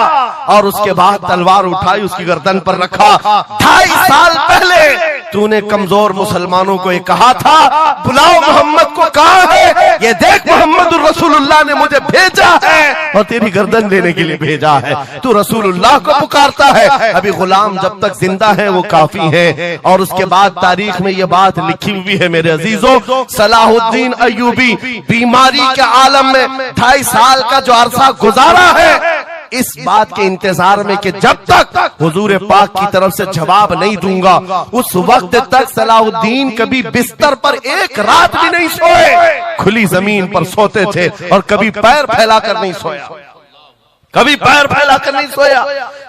और उसके बाद तलवार उठाई, उसकी गर्दन पर रखा। 2.5 साल पहले तूने कमजोर मुसलमानों को ये कहा था, बुलाओ मोहम्मद को, कहाँ है ये देख, मोहम्मद रसूलुल्लाह ने मुझे भेजा है और तेरी गर्दन लेने के लिए भेजा है। तू रसूलुल्लाह को पुकारता है, अभी गुलाम जब तक जिंदा है वो काफी है। और उसके बाद तारीख में ये बात लिखी हुई है मेरे अजीजों, सलाहुद्दीन अय्यूबी बीमारी के आलम में 2.5 साल का जो अरसा गुजारा है, इस बात के इंतजार में कि जब तक हुजूर पाक की तरफ से जवाब नहीं दूंगा, उस वक्त तक सलाहुद्दीन कभी बिस्तर पर एक रात भी नहीं सोए, खुली जमीन पर सोते थे और कभी पैर फैलाकर नहीं सोया, कभी पैर फैलाकर नहीं सोया।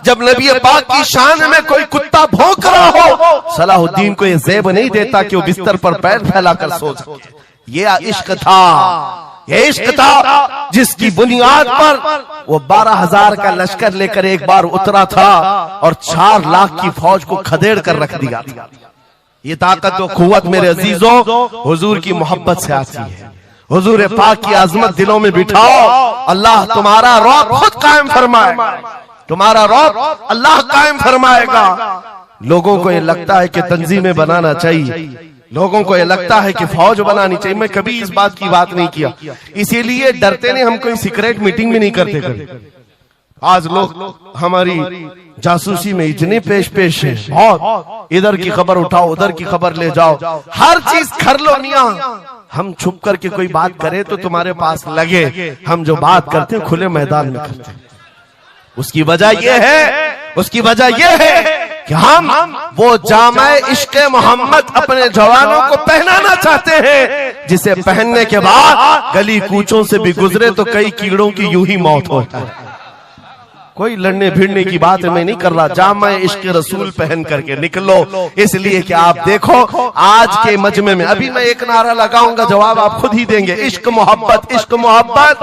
जब नबी पाक की शान में कोई कुत्ता भौंक रहा हो, सलाहुद्दीन को ये ज़ेब नहीं देता कि वो बिस्तर पर पैर फैलाकर सो सके। ये इश्क था, ये इश्क था जिसकी बुनियाद पर वो 12,000 का लश्कर लेकर एक बार उतरा था और 4 लाख की फौज को खदेड़ कर रख दिया था। ये ताकत और कुव्वत मेरे अजीजों हुजूर की मोहब्बत से आती है। हुजूर पाक की आजमत दिलों में बिठाओ, अल्लाह तुम्हारा रौब खुद कायम फरमाएगा, तुम्हारा रौब अल्लाह कायम फरमाएगा। लोगों को ये लगता है कि तंजीमें बनाना चाहिए, लोगों को ये लगता है कि फौज बनानी चाहिए। मैं कभी इस बात की बात नहीं किया, इसीलिए डरते नहीं, हम कोई सीक्रेट मीटिंग भी नहीं करते कभी। आज लोग हमारी जासूसी में इतने पेश है, बहुत इधर की खबर उठाओ, उधर की खबर ले जाओ, हर चीज कर लो मियां। हम छुप करके कोई बात करें तो तुम्हारे पास लगे हम जो बात करते हैं खुले मैदान में करते हैं। उसकी वजह यह है कि हम वो जामे इश्क़े मोहम्मद अपने जवानों को पहनाना चाहते हैं, जिसे पहनने के बाद गली कूचों से भी गुजरे तो कई कीड़ों की यूं ही मौत होती है। कोई लड़ने भिड़ने की बात मैं नहीं कर रहा, जामे इश्क़े रसूल पहन करके निकलो। इसलिए कि आप देखो आज के मजमे में, अभी मैं एक नारा लगाऊंगा, जवाब आप खुद ही देंगे, इश्क मोहब्बत, इश्क मोहब्बत।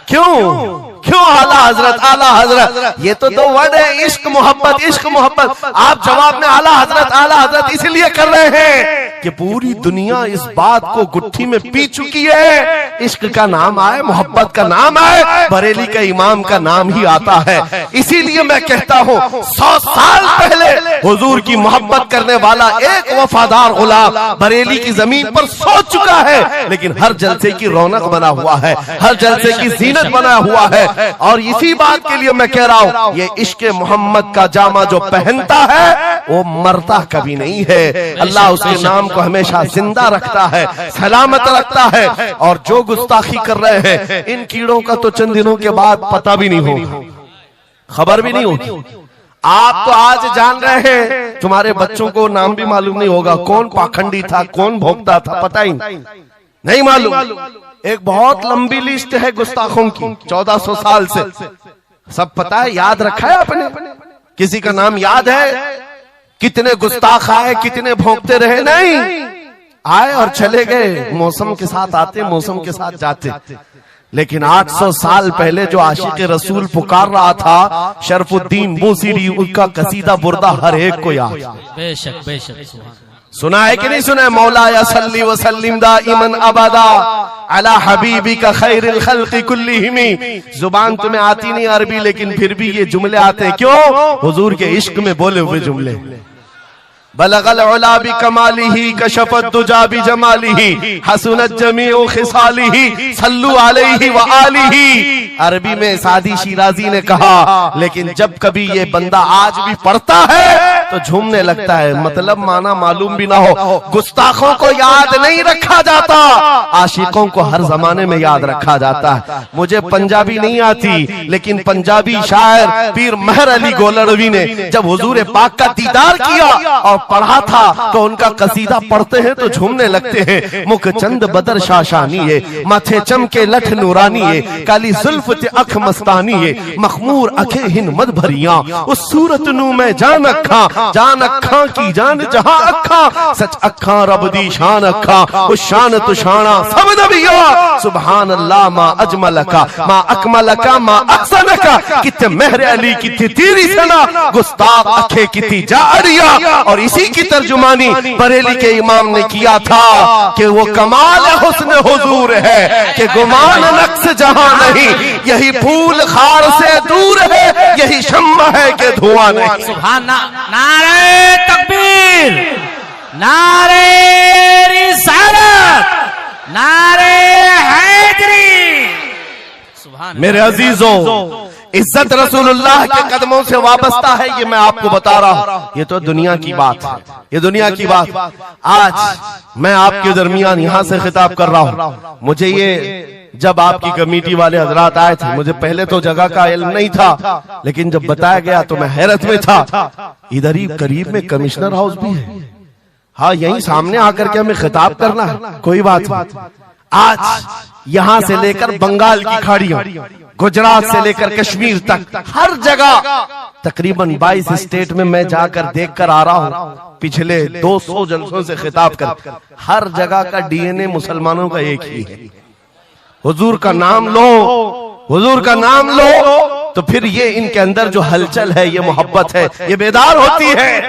क्यों आला हजरत, ये तो 2 वर्ड है, इश्क मोहब्बत, इश्क मोहब्बत। आप जवाब में आला हजरत इसलिए कर रहे हैं कि पूरी दुनिया इस बात को गुट्ठी में पी चुकी है, इश्क का नाम आए, मोहब्बत का नाम आए, बरेली का इमाम का नाम ही आता है। इसीलिए मैं कहता हूँ 100 साल पहले हुजूर की मोहब्बत करने वाला एक वफादार गुलाम बरेली की जमीन पर सो चुका है, लेकिन हर जलसे की रौनक बना हुआ है, हर जलसे की जीनत बना हुआ है। और इसी बात के लिए मैं कह रहा हूं, ये इश्क़ मोहम्मद का जामा जो पहनता है वो मरता कभी नहीं है। अल्लाह उसके नाम को हमेशा जिंदा रखता है, सलामत रखता है। और जो गुस्ताखी कर रहे हैं, इन कीड़ों का तो चंद दिनों के बाद पता भी नहीं होगा, खबर भी नहीं होगी। आप तो आज जान रहे हैं, तुम्हारे बच्चों को नाम भी मालूम नहीं होगा, कौन पाखंडी था, कौन भोगता था, पता ही नहीं मालूम। एक बहुत लंबी लिस्ट है गुस्ताखों की, 1400 साल से, सब पता है, याद रखा है आपने? किसी का नाम याद है? कितने गुस्ताख आए, कितने भोंकते रहे? नहीं, आए और चले गए, मौसम के साथ आते, मौसम के साथ जाते। लेकिन 800 साल पहले जो आशिक रसूल पुकार रहा था, शरफुद्दीन बूसीरी, उनका कसीदा बुर्दा हर एक को याद। बेशक बेशक। सुना है कि नहीं सुना है? मौला या सल्ली व सल्लिम दाइमन अबदा अला हबीबी का खैरिल खल्क़ि कुल्लिहिमी। जुबान तुम्हें आती नहीं अरबी, लेकिन फिर भी ये जुमले आते हैं। क्यों? हुजूर के इश्क में बोले हुए जुमले। बलगल उला बि कमालिही कशफत दुजा बि जमालिही हसनत जमीउ खिसालिही सल्लु अलैहि व आलिही। अरबी में सादी शिराजी ने कहा, लेकिन जब कभी ये बंदा आज भी पढ़ता है तो झूमने लगता है, मतलब माना मालूम भी ना हो। गुस्ताखों को याद नहीं रखा जाता, आशिकों को हर जमाने में याद रखा जाता है। मुझे पंजाबी नहीं आती, लेकिन पंजाबी शायर पीर महर अली गोलड़वी ने जब हुजूर पाक का दीदार किया और पढ़ा था तो उनका कसीदा पढ़ते हैं तो झूमने लगते हैं। मुख चंद बदर शाशानी है, माथे चमके लठ नूरानी है, काली जुल्फ ते अख मस्तानी है, मखमूर अखे हिन मद भरिया, उस सूरत नू मैं जान अखा की जान जहां अखा, सच अखा रब दी शान अखा, उस शान तो शाना सब नबिया। सुभान अल्लाह मा अजमलका मा अकमलका मा अहसनका, किते महर अली किते तेरी सना, गुस्ताख अखे किती जारिया। और इसी की तर्जुमानी बरेली के इमाम ने किया था कि वो कमाल हुस्न हुजूर है कि गुमान नक्श जहां नहीं, यही फूल खार से दूर है, यही शम्मा है कि धुआं नहीं। सुभान। नारे तकबीर, नारे रिसालत, नारे हैदरी। सुभान। मेरे अजीजों, इज्जत रसूलुल्लाह के कदमों से वाबस्ता है, ये मैं आपको बता रहा हूँ। ये तो दुनिया की बात है, ये दुनिया की बात। आज मैं आपके दरमियान यहाँ से खिताब कर रहा हूँ। मुझे ये जब आपकी कमेटी वाले हजरात आए थे, मुझे पहले तो जगह का इल्म नहीं था, लेकिन जब बताया गया तो मैं हैरत में था। इधर ही करीब में कमिश्नर हाउस भी है, हाँ यहीं सामने आकर के हमें खिताब करना है, कोई बात नहीं। आज यहाँ से लेकर बंगाल की खाड़ियों, गुजरात से लेकर कश्मीर तक, हर जगह तकरीबन 22 स्टेट में मैं जाकर देख कर आ रहा हूँ। पिछले 200 जलसों से खिताब कर, हर जगह का डीएनए मुसलमानों का एक ही है। हुजूर का नाम लो, हुजूर का नाम लो, तो फिर ये इनके अंदर जो हलचल है, ये मोहब्बत है, ये बेदार होती है।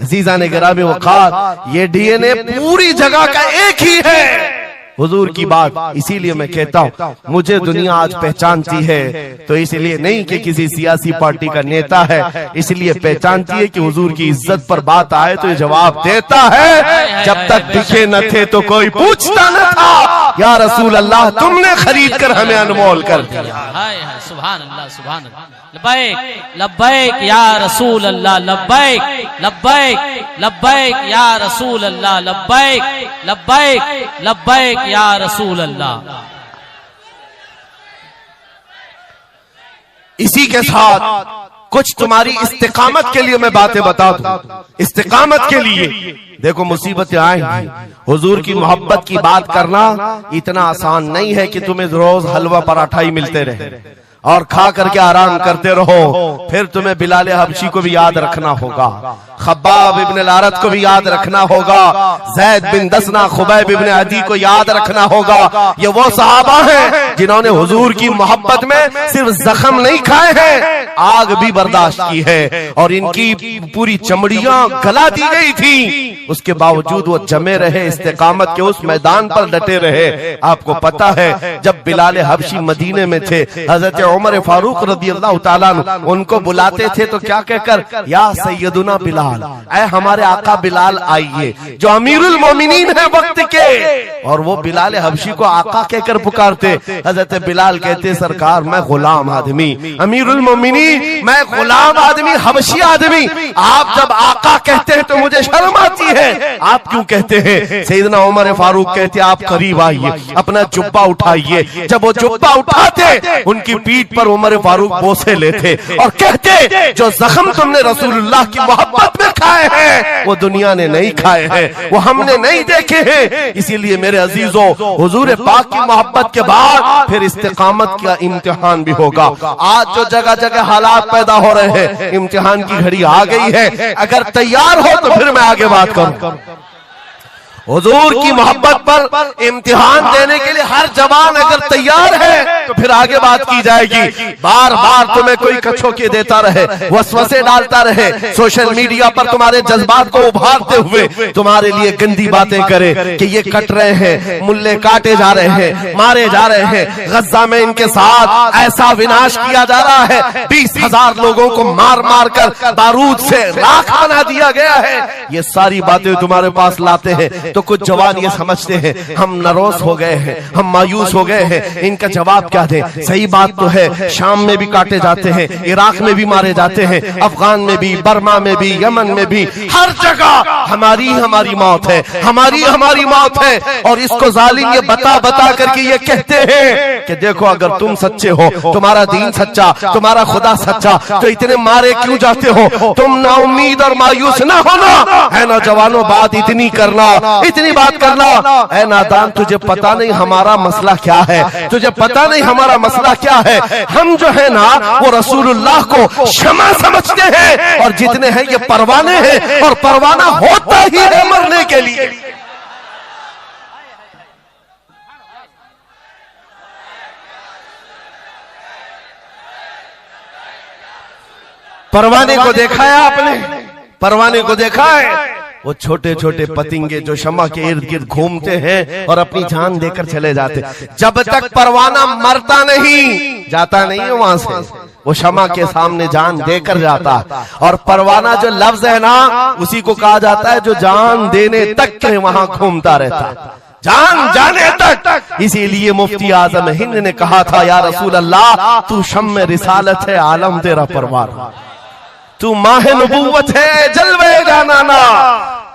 अजीज़ान गिरामी वक़ार, ये डीएनए पूरी जगह का एक ही है, हुजूर की बात। इसीलिए मैं कहता हूँ, मुझे दुनिया आज पहचानती है तो इसलिए नहीं कि किसी सियासी पार्टी का नेता है, इसलिए पहचानती है कि हुजूर की इज्जत पर बात आए तो ये जवाब देता है। जब तक दिखे न थे तो कोई पूछता न था, या रसूल अल्लाह तुमने खरीद कर हमें अनमोल कर दिया। सुभान अल्लाह, सुभान अल्लाह। लब्बैक लब्बैक या रसूल अल्लाह, लब्बैक लब्बैक लब्बैक या रसूल अल्लाह, लब्बैक लब्बैक लब्बैक या रसूल अल्लाह। इसी के साथ कुछ तुम्हारी इस्तिकामत के लिए मैं बातें बता दूं। इस्तिकामत के लिए देखो, मुसीबतें आएंगी, हुजूर की मोहब्बत की बात करना इतना आसान नहीं है कि तुम्हें रोज हलवा पराठा ही मिलते रहे और खा करके आराम करते रहो। फिर तुम्हें बिलाल हबशी को भी याद रखना होगा, खब्बाब इब्न लारत को भी याद रखना होगा, ज़ैद बिन दसना, खुबैब इब्न अदी को याद रखना होगा। ये वो सहाबा हैं जिन्होंने हुजूर की मोहब्बत में सिर्फ जख्म नहीं खाए हैं, आग भी बर्दाश्त की है और इनकी पूरी चमड़ियां गला दी गई थी, उसके बावजूद वो जमे रहे, इस्तिकामत के उस मैदान पर डटे रहे। आपको पता है जब बिलाल हबशी मदीने में थे, हजरत उमर फारूक रज़ी अल्लाह ताला अन्हु उनको बुलाते थे तो क्या कहकर, या सैयदुना बिलाल, ऐ हमारे आका बिलाल आइए, जो अमीरुल मोमिनीन है वक्त के। और वो बिलाल हबशी को आका कहकर पुकारते। हजरत बिलाल कहते सरकार मैं गुलाम आदमी, अमीरुल मोमिनीन मैं गुलाम आदमी, हबशी आदमी, आप जब आका कहते हैं तो मुझे शर्म आती है, आप क्यों कहते हैं? सैयदना उमर फारूक कहते आप करीब आइए, अपना जुब्बा उठाइए। जब वो जुब्बा उठाते उनकी पीठ पर उमर फारूक बोसे लेते और कहते जो जख्म तुमने रसूलुल्लाह की मोहब्बत में खाए हैं वो दुनिया ने नहीं खाए हैं, वो हमने नहीं देखे हैं। इसीलिए मेरे अजीजों, हुजूर पाक की मोहब्बत के बाद फिर इस्तिकामत का इम्तिहान भी होगा। आज जो जगह जगह हालात पैदा हो रहे हैं, इम्तिहान की घड़ी आ गई है। अगर तैयार हो तो फिर मैं आगे बात करूं। हुजूर की मोहब्बत पर इम्तिहान देने के लिए हर जवान अगर तैयार है तो फिर आगे बात की जाएगी। बार बार तुम्हें कोई कछोके देता रहे, वसवसे डालता रहे, सोशल मीडिया पर तुम्हारे जज्बात को उभारते हुए तुम्हारे लिए गंदी बातें करे कि ये कट रहे हैं, मुल्ले काटे जा रहे हैं, मारे जा रहे हैं, गज्जा में इनके साथ ऐसा विनाश किया जा रहा है, 20,000 लोगों को मार मार कर बारूद से राख बना दिया गया है। ये सारी बातें तुम्हारे पास लाते हैं तो कुछ जवान ये समझते हैं हम नरोस हो गए हैं, हम मायूस हो गए हैं, इनका जवाब क्या दें? सही बात तो है, शाम में भी काटे जाते हैं, इराक में भी मारे जाते हैं, अफगान में भी, बर्मा में भी, यमन में भी, हर जगह हमारी मौत है, हमारी मौत है। और इसको जालिम ये बता बता करके ये कहते हैं कि देखो अगर तुम सच्चे हो, तुम्हारा दीन सच्चा, तुम्हारा खुदा सच्चा, तो इतने मारे क्यों जाते हो? तुम ना उम्मीद और मायूस ना होना है नौजवानों, बात इतनी करना, इतनी बात करना। ऐ नादान तुझे पता नहीं हमारा मसला क्या है, तुझे पता नहीं हमारा मसला क्या है। हम जो है ना वो रसूलुल्लाह को शमा समझते हैं और जितने हैं ये परवाने हैं और परवाना होता ही है मरने के लिए। परवाने को देखा है आपने? परवाने को देखा है? वो छोटे छोटे पतिंगे जो शमा के इर्द गिर्द घूमते हैं और अपनी जान देकर चले जाते, जब तक परवाना मरता नहीं, जाता नहीं है वहां से, वो शमा के सामने जान देकर जाता। और परवाना जो लफ्ज है ना, उसी को कहा जाता है जो जान देने तक के वहां घूमता रहता, जान जाने तक। इसीलिए मुफ्ती आजम हिंद ने कहा था या रसूल अल्लाह तू शम्म रिसालत है, आलम तेरा परवार, तू माह नबूवत है, जलवे जानाना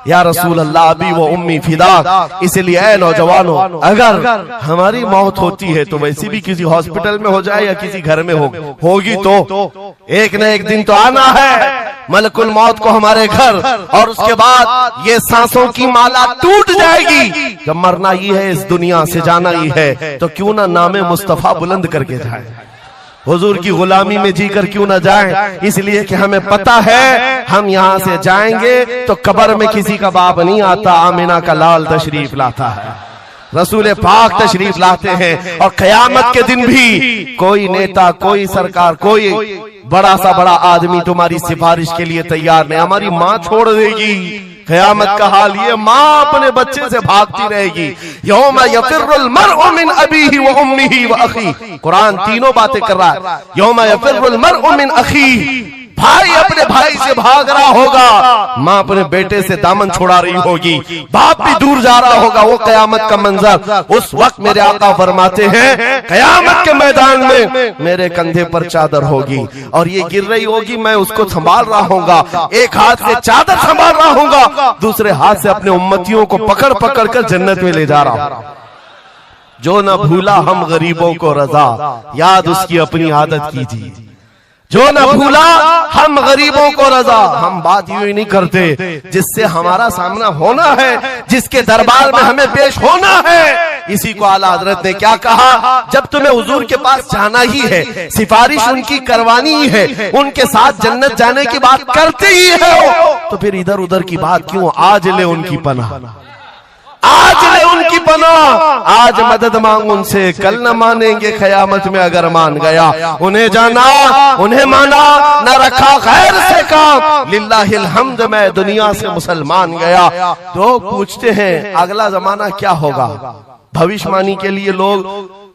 या रसूल अल्लाह अभी वो उम्मी फिदा। इसलिए ऐ नौजवानों, अगर हमारी मौत होती है तो वैसे भी किसी हॉस्पिटल में हो जाए या किसी घर में होगी तो एक न एक दिन तो आना है मलकुल मौत को हमारे घर, और उसके बाद ये सांसों की माला टूट जाएगी। जब मरना ही है, इस दुनिया से जाना ही है, तो क्यों ना नामे मुस्तफा बुलंद करके जाए, हुजूर की गुलामी में जीकर क्यों ना जाएं? इसलिए कि हमें पता है हम यहाँ से जाएंगे तो कब्र में किसी का बाप नहीं आता, आमिना का लाल तशरीफ लाता है, रसूल पाक तशरीफ लाते हैं। और कयामत के दिन भी कोई नेता, कोई सरकार, कोई बड़ा सा बड़ा आदमी तुम्हारी सिफारिश के लिए तैयार नहीं। हमारी माँ छोड़ देगी, कयामत का हाल ये, माँ अपने बच्चे से भागती रहेगी। यौम यफिर्रुल मर्उ मिन अबीही व उम्मिही व अखी, कुरान तीनों बातें कर रहा है। यौम यफिर्रुल मर्उ मिन अखी, भाई अपने भाई से भाग रहा होगा, माँ अपने बेटे से दामन छुड़ा रही होगी, बाप भी दूर जा रहा होगा। वो कयामत का मंजर, उस वक्त मेरे आका फरमाते हैं कयामत के मैदान में मेरे कंधे पर चादर होगी और ये गिर रही होगी, मैं उसको संभाल रहा होगा, एक हाथ से चादर संभाल रहा होगा, दूसरे हाथ से अपने उम्मतियों को पकड़ पकड़ कर जन्नत में ले जा रहा हूं। जो न भूला हम गरीबों को रजा, याद उसकी अपनी आदत कीजिए। जो न भूला हम गरीबों को रजा, हम बात यूं ही नहीं करते, जिससे हमारा सामना होना है, जिसके दरबार में हमें पेश होना है। इसी को आला हजरत ने क्या कहा, जब तुम्हें हुजूर के पास जाना ही है, सिफारिश उनकी करवानी ही है, उनके साथ जन्नत जाने की बात करते ही है, तो फिर इधर उधर की बात क्यों? आज ले उनकी पनाह, आज ले उनकी पनाह, आज मदद मांग उनसे, कल न मानेंगे कयामत में अगर मान गया। उन्हें जाना, उन्हें माना, न रखा गैर से काम, लिल्लाहिल हम्द मैं दुनिया से मुसलमान गया। तो पूछते हैं अगला जमाना क्या होगा? भविष्यवाणी के लिए लोग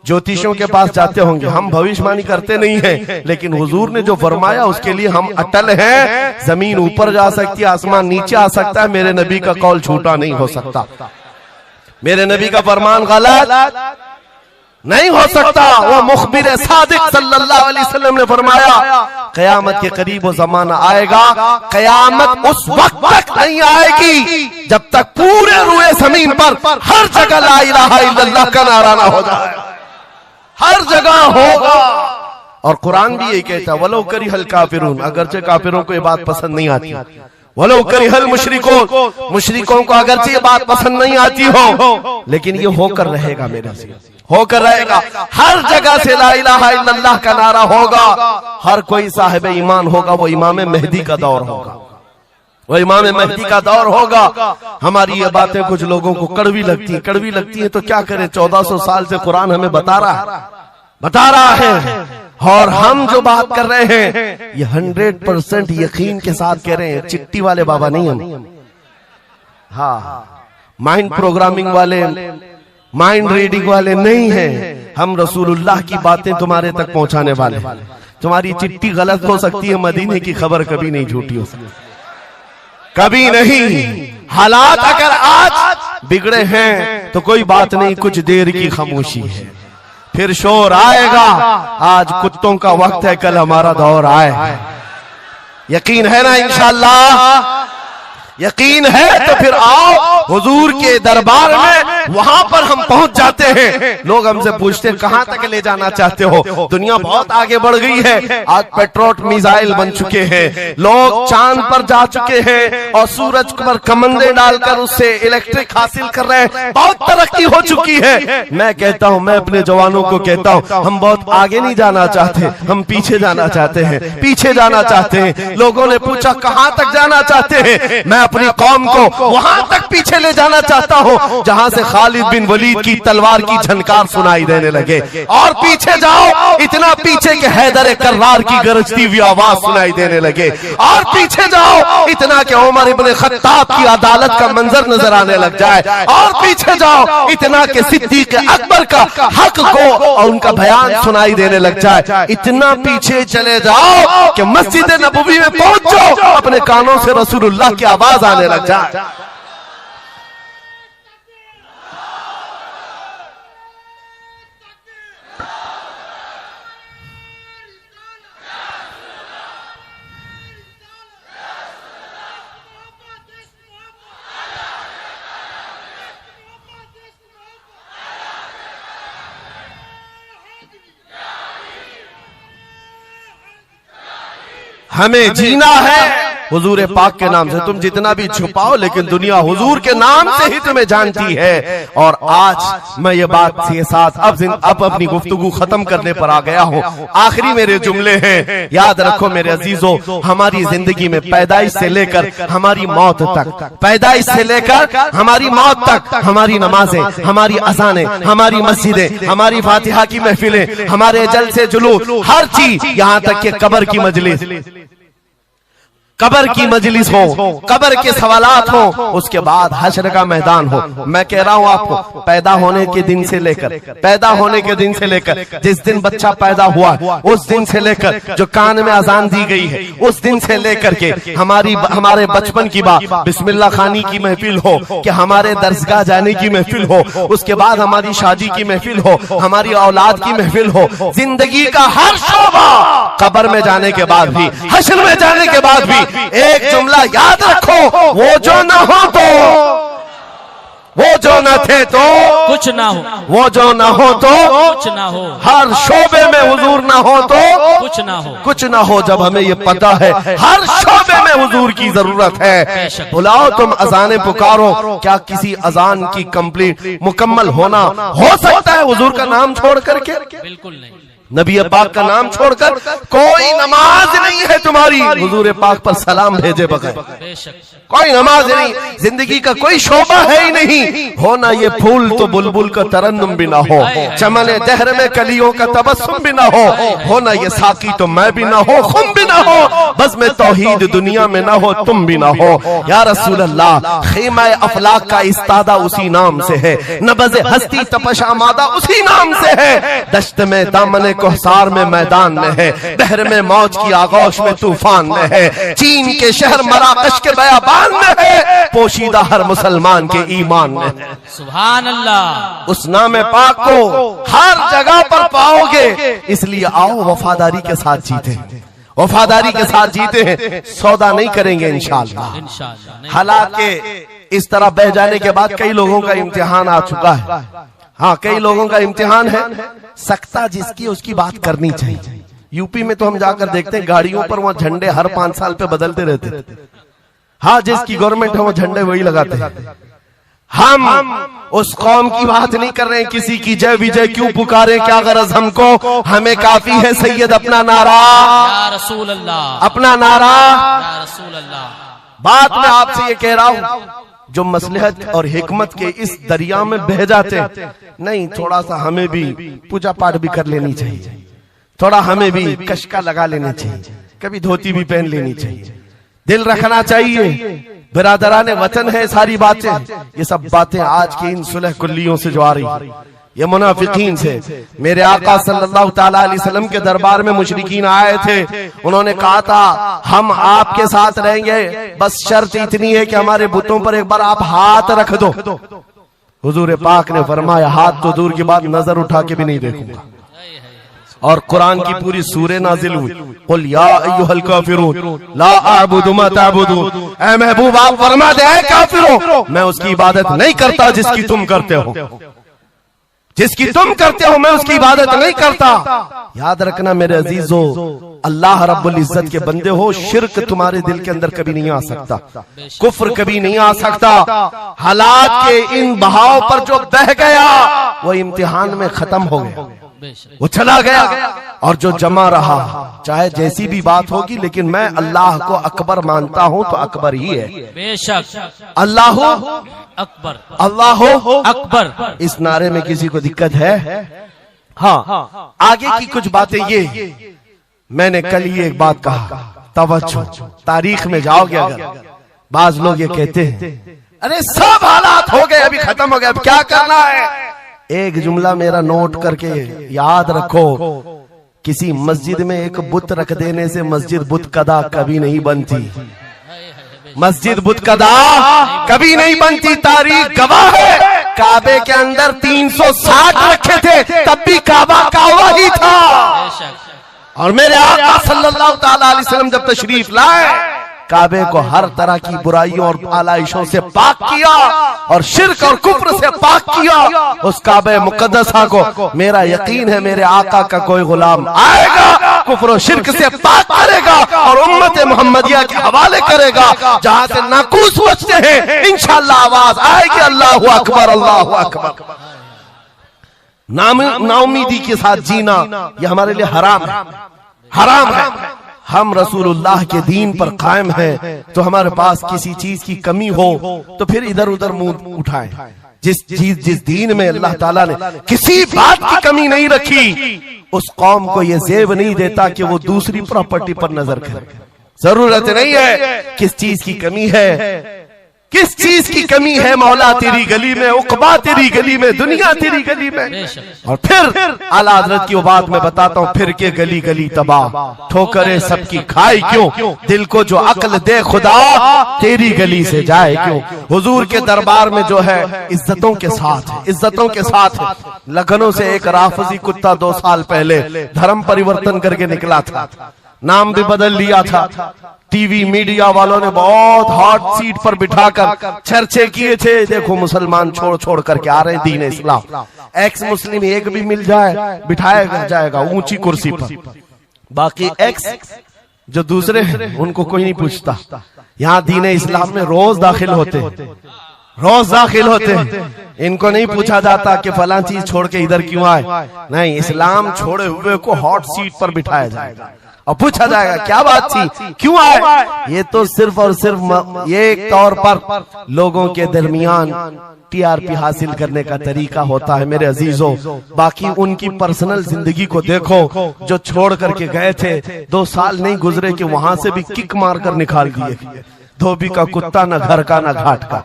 ज्योतिषियों के पास जाते होंगे, हम भविष्यवाणी करते नहीं हैं, लेकिन हुजूर ने जो फरमाया उसके लिए हम अटल हैं। जमीन ऊपर जा सकती है, आसमान नीचे आ सकता है, मेरे नबी का कौल झूठा नहीं हो सकता। मेरे नबी का फरमान गलत नहीं हो सकता। वो मुखबिर सादिक सल्लल्लाहु अलैहि वसल्लम ने फरमाया कयामत के करीब वो जमाना आएगा, कयामत उस वक्त तक नहीं आएगी जब तक पूरे रूए जमीन पर हर जगह ला इलाहा इल्लल्लाह का नारा ना हो जाए। हर जगह होगा। और कुरान भी यही कहता है वलो करिहल काफिरून, अगरचे काफिरों को ये बात पसंद नहीं आती, वलो करिहल मुशरिकून, मुशरिकों को अगरचे ये बात पसंद नहीं आती हो, लेकिन ये होकर रहेगा, मेरे से होकर रहेगा। हर जगह से ला इलाहा इल्लल्लाह का नारा होगा। हर कोई साहिब ईमान होगा, वो इमाम मेहदी का दौर होगा, वो इमाम मेहदी का दौर होगा। हमारी ये बातें कुछ लोगों को कड़वी लगती है तो क्या करें, 1400 साल से कुरान हमें बता रहा है। और हम जो बात कर रहे हैं ये 100% यकीन के साथ कह रहे हैं। चिट्ठी वाले बाबा नहीं हम, हाँ, माइंड प्रोग्रामिंग वाले, माइंड रीडिंग वाले नहीं हैं। हम रसूलुल्लाह की बातें तुम्हारे तक पहुंचाने वाले। तुम्हारी चिट्ठी गलत हो सकती है, मदीने की खबर कभी नहीं झूठी हो सकती, कभी नहीं। हालात अगर आज बिगड़े हैं तो कोई बात नहीं, कुछ देर की खामोशी है, फिर शोर आएगा। आज कुत्तों का वक्त है, कल हमारा दौर आए। यकीन है ना? इंशाअल्लाह यकीन है तो फिर आओ हुजूर के दरबार में, वहां पर हम पहुंच जाते हैं। लोग हमसे पूछते हैं कहां तक ले जाना चाहते हो? दुनिया बहुत आगे बढ़ गई है। आज पेट्रोल मिसाइल बन चुके हैं, लोग चांद पर जा चुके हैं और सूरज पर कमंदे डालकर उससे इलेक्ट्रिक हासिल कर रहे हैं। बहुत तरक्की हो चुकी है। मैं कहता हूं, मैं अपने जवानों को कहता हूं, हम बहुत आगे नहीं जाना चाहते, हम पीछे जाना चाहते हैं, पीछे जाना चाहते हैं। लोगों ने पूछा कहां तक जाना चाहते हैं? मैं अपनी कौम को वहां तक पीछे ले जाना चाहता हूं जहां से खालिद बिन वलीद की तलवार की झनकार सुनाई देने लगे। और पीछे जाओ, इतना पीछे के हैदर कर्रार की गरजती हुई आवाज सुनाई देने लगे। और पीछे जाओ, इतना कि उमर इब्ने खत्ताब की अदालत का मंजर नजर आने लग जाए। और पीछे जाओ, इतना कि सिद्दीक अकबर का हक को और उनका बयान सुनाई देने लग जाए। इतना पीछे चले जाओ कि मस्जिद नबवी में पहुंचो, अपने कानों से रसूलुल्लाह की आवाज आने लग जाए। हमें जीना है हुजूर पाक के नाम से। तुम जितना भी छुपाओ, लेकिन दुनिया हुजूर के नाम से ही तुम्हें जानती है। और आज मैं ये बात के साथ अब अपनी गुफ्तगू खत्म करने पर आ गया हूँ। आखिरी मेरे जुमले हैं, याद रखो मेरे अजीजों, हमारी जिंदगी में पैदाइश से लेकर हमारी मौत तक, पैदाइश से लेकर हमारी मौत तक, हमारी नमाजें, हमारी अज़ानें, हमारी मस्जिदें, हमारी फातिहा की महफिलें, हमारे जलसे जुलूस, हर चीज, यहाँ तक कि कब्र की मजलिस, कब्र की मजलिस हो, कब्र के सवालात हो, उसके बाद हश्र का मैदान हो। मैं कह रहा हूं आपको, पैदा होने के दिन से लेकर जिस दिन बच्चा पैदा हुआ उस दिन से लेकर जो कान में अजान दी गई है उस दिन से लेकर के हमारे बचपन की बात, बिस्मिल्लाह खानी की महफिल हो, कि हमारे दरसगाह जाने की महफिल हो, उसके बाद हमारी शादी की महफिल हो, हमारी औलाद की महफिल हो, जिंदगी का हर शोबा, कब्र में जाने के बाद भी, हश्र में जाने के बाद भी एक जुमला याद रखो, वो जो न हो तो, वो जो न थे तो कुछ ना हो, वो जो न हो तो कुछ ना हो, हर शोबे में हुजूर ना हो तो कुछ ना हो, कुछ ना हो। जब हमें ये पता है हर शोबे में हुजूर की जरूरत है, बुलाओ तुम अजाने पुकारो। क्या किसी अजान की कंप्लीट मुकम्मल होना हो सकता है हुजूर का नाम छोड़ करके? बिल्कुल नहीं। नबी पाक का नाम छोड़कर कोई नमाज नहीं है तुम्हारी हुजूर पाक पर सलाम भेजे बगैर, कोई नमाज नहीं, जिंदगी का कोई शोबा है ही नहीं। हो ना ये फूल तो बुलबुल का तरन्नुम भी ना हो, चमने दहर में कलियों का तबस्सुम भी ना हो ना ये साकी तो मैं भी ना हो, खुम भी ना हो, बस में तौहीद दुनिया में ना हो, तुम भी ना हो। या रसूल अल्लाह, खीमा अफलाक का इस्तादा उसी नाम से है, नबज़ हस्ती तपश आमादा उसी नाम से है, दश्त में दामन कोहसार में मैदान में है, बहर में मौज की आगोश में तूफान में है, चीन के शहर मराकश के बयाबान में है, पोशीदा हर मुसलमान के ईमान में है। सुभान अल्लाह। उस नाम पाक को हर जगह पर पाओगे, इसलिए आओ वफादारी के साथ जीते, वफादारी के साथ जीते हैं, सौदा नहीं करेंगे इंशाअल्लाह। इंशाअल्लाह। हालात के इस तरह बह जाने के बाद कई लोगों का इम्तिहान आ चुका है। हाँ, कई लोगों का इम्तिहान है, सख्ता जिसकी उसकी बात करनी चाहिए। यूपी में तो हम जाकर देखते हैं गाड़ियों पर वहां झंडे हर 5 साल पे बदलते रहते। हाँ, जिसकी गवर्नमेंट है वो झंडे वही लगाते हैं। हम उस कौम की बात नहीं कर रहे हैं, किसी की जय विजय क्यों पुकारे, क्या गरज हमको, हमें काफी है सैयद अपना नारा, या रसूल अल्लाह, अपना नारा। या रसूल अल्लाह। बात मैं आपसे ये कह रहा हूं, जो मसलहत और हिकमत के इस दरिया में बह जाते नहीं, थोड़ा सा हमें भी पूजा पाठ भी कर लेनी चाहिए, थोड़ा हमें भी कशका लगा लेनी चाहिए, कभी धोती भी पहन लेनी चाहिए, दिल रखना चाहिए। बिरादराने वतन है सारी बातें, ये सब बातें आज की इन सुलह कुल्लियों से जो आ रही, ये मुनाफिकीन से। मेरे आका सल्लल्लाहु ताला अलैहि वसल्लम के दरबार में मुशरिकीन आए थे, उन्होंने कहा था हम आपके साथ रहेंगे, बस शर्त इतनी है कि हमारे बुतों पर एक बार आप हाथ रख दो। हुजूर पाक ने फरमाया हाथ तो दूर की बात, नजर उठा के भी नहीं देखूंगा। और कुरान की पूरी सूरह नाजिल हुई, कुल या अय्युहल काफिरून ला अअबुदु मा तअबुदून। ऐ महबूब आप फरमा दे, ऐ काफिरों मैं उसकी इबादत नहीं करता जिसकी तुम करते हो, जिसकी तुम करते हो मैं उसकी इबादत नहीं करता। याद रखना मेरे अजीजों, अल्लाह रब्बुल इज्जत के बंदे हो, शिर्क तुम्हारे दिल के अंदर कभी नहीं आ सकता, कुफ्र कभी नहीं आ सकता। हालात के इन बहाव पर जो बह गया वो इम्तिहान में खत्म हो गया, वो चला गया, और जो जमा रहा चाहे जैसी भी बात होगी, लेकिन मैं अल्लाह को अकबर मानता हूं तो अकबर ही है। बेशक अल्लाह अकबर, अल्लाह अकबर। इस नारे में किसी को दिक्कत है? हाँ, आगे की कुछ बातें ये, मैंने कल ही एक बात कहा, तवज्जो, तारीख में जाओगे अगर, बाज लोग ये कहते हैं अरे सब हालात हो गए, अभी खत्म हो गया, अब क्या करना है। एक जुमला मेरा नोट करके याद रखो, किसी मस्जिद में एक बुत रख देने से मस्जिद बुत कदा कभी नहीं बनती, मस्जिद बुत कदा कभी नहीं बनती। तारीख गवाह है, काबे के अंदर 360 रखे थे, तब भी काबा काबा ही था। और मेरे आका सल्लल्लाहु ताला अलैहि वसल्लम जब तशरीफ लाए, काबे को हर तरह की बुराइयों और आलाइशों से पाक किया और शिर्क और कुफ्र से पाक किया। उस काबे मुकद्दसा को मेरा यकीन है मेरे आका का कोई गुलाम आएगा, कुफ्र और शिर्क से पाक करेगा और उम्मत मोहम्मदिया के हवाले करेगा, जहां से नाकूस बचते हैं इंशाअल्लाह आवाज आएगी अल्लाहु अकबर, अल्लाहु अकबर। नाउमीदी के साथ जीना ये हमारे लिए हराम है, हराम है। हम रसूलुल्लाह के दीन पर कायम हैं, तो हमारे पास किसी चीज की कमी हो तो फिर इधर उधर मुंह उठाएं। जिस दीन में अल्लाह ताला ने किसी बात की कमी नहीं रखी, उस कौम को ये जेब नहीं देता कि वो दूसरी प्रॉपर्टी पर नजर करे। जरूरत नहीं है किस चीज की कमी है, किस चीज की कमी है, मौला तेरी गली में, उकबा तेरी गली में, दुनिया तेरी गली में। और फिर आला हज़रत की वो बात मैं बताता हूँ, फिर के गली गली तबाह, ठोकरे सबकी खाई क्यों, दिल को जो अक्ल दे खुदा तेरी गली से जाए क्यों। हुजूर के दरबार में जो है इज्जतों के साथ, इज्जतों के साथ। लखनऊ से एक राफजी कुत्ता 2 साल पहले धर्म परिवर्तन करके निकला था, नाम भी बदल लिया था। टीवी मीडिया वालों ने बहुत हॉट सीट पर बिठाकर चर्चे किए थे, देखो मुसलमान छोड़ छोड़ करके आ रहे हैं दीन इस्लाम, एक्स मुस्लिम एक भी मिल जाए बिठाया जाएगा ऊंची कुर्सी पर, बाकी एक्स जो दूसरे हैं उनको कोई नहीं पूछता। यहाँ दीन इस्लाम में रोज दाखिल होते, रोज दाखिल होते हैं, इनको नहीं पूछा जाता कि फलां चीज छोड़ के इधर क्यों आए, नहीं, इस्लाम छोड़े हुए को हॉट सीट पर बिठाया जाएगा और पूछा जाएगा क्या बात थी, क्यों आए। ये तो सिर्फ और सिर्फ ये एक तौर पर लोगों के दरमियान टीआरपी हासिल करने का तरीका होता है मेरे अजीजों। बाकी उनकी पर्सनल जिंदगी को देखो, जो छोड़ करके गए थे 2 साल नहीं गुजरे कि वहां से भी किक मारकर निकाल दिए। धोबी का कुत्ता न घर का न घाट का,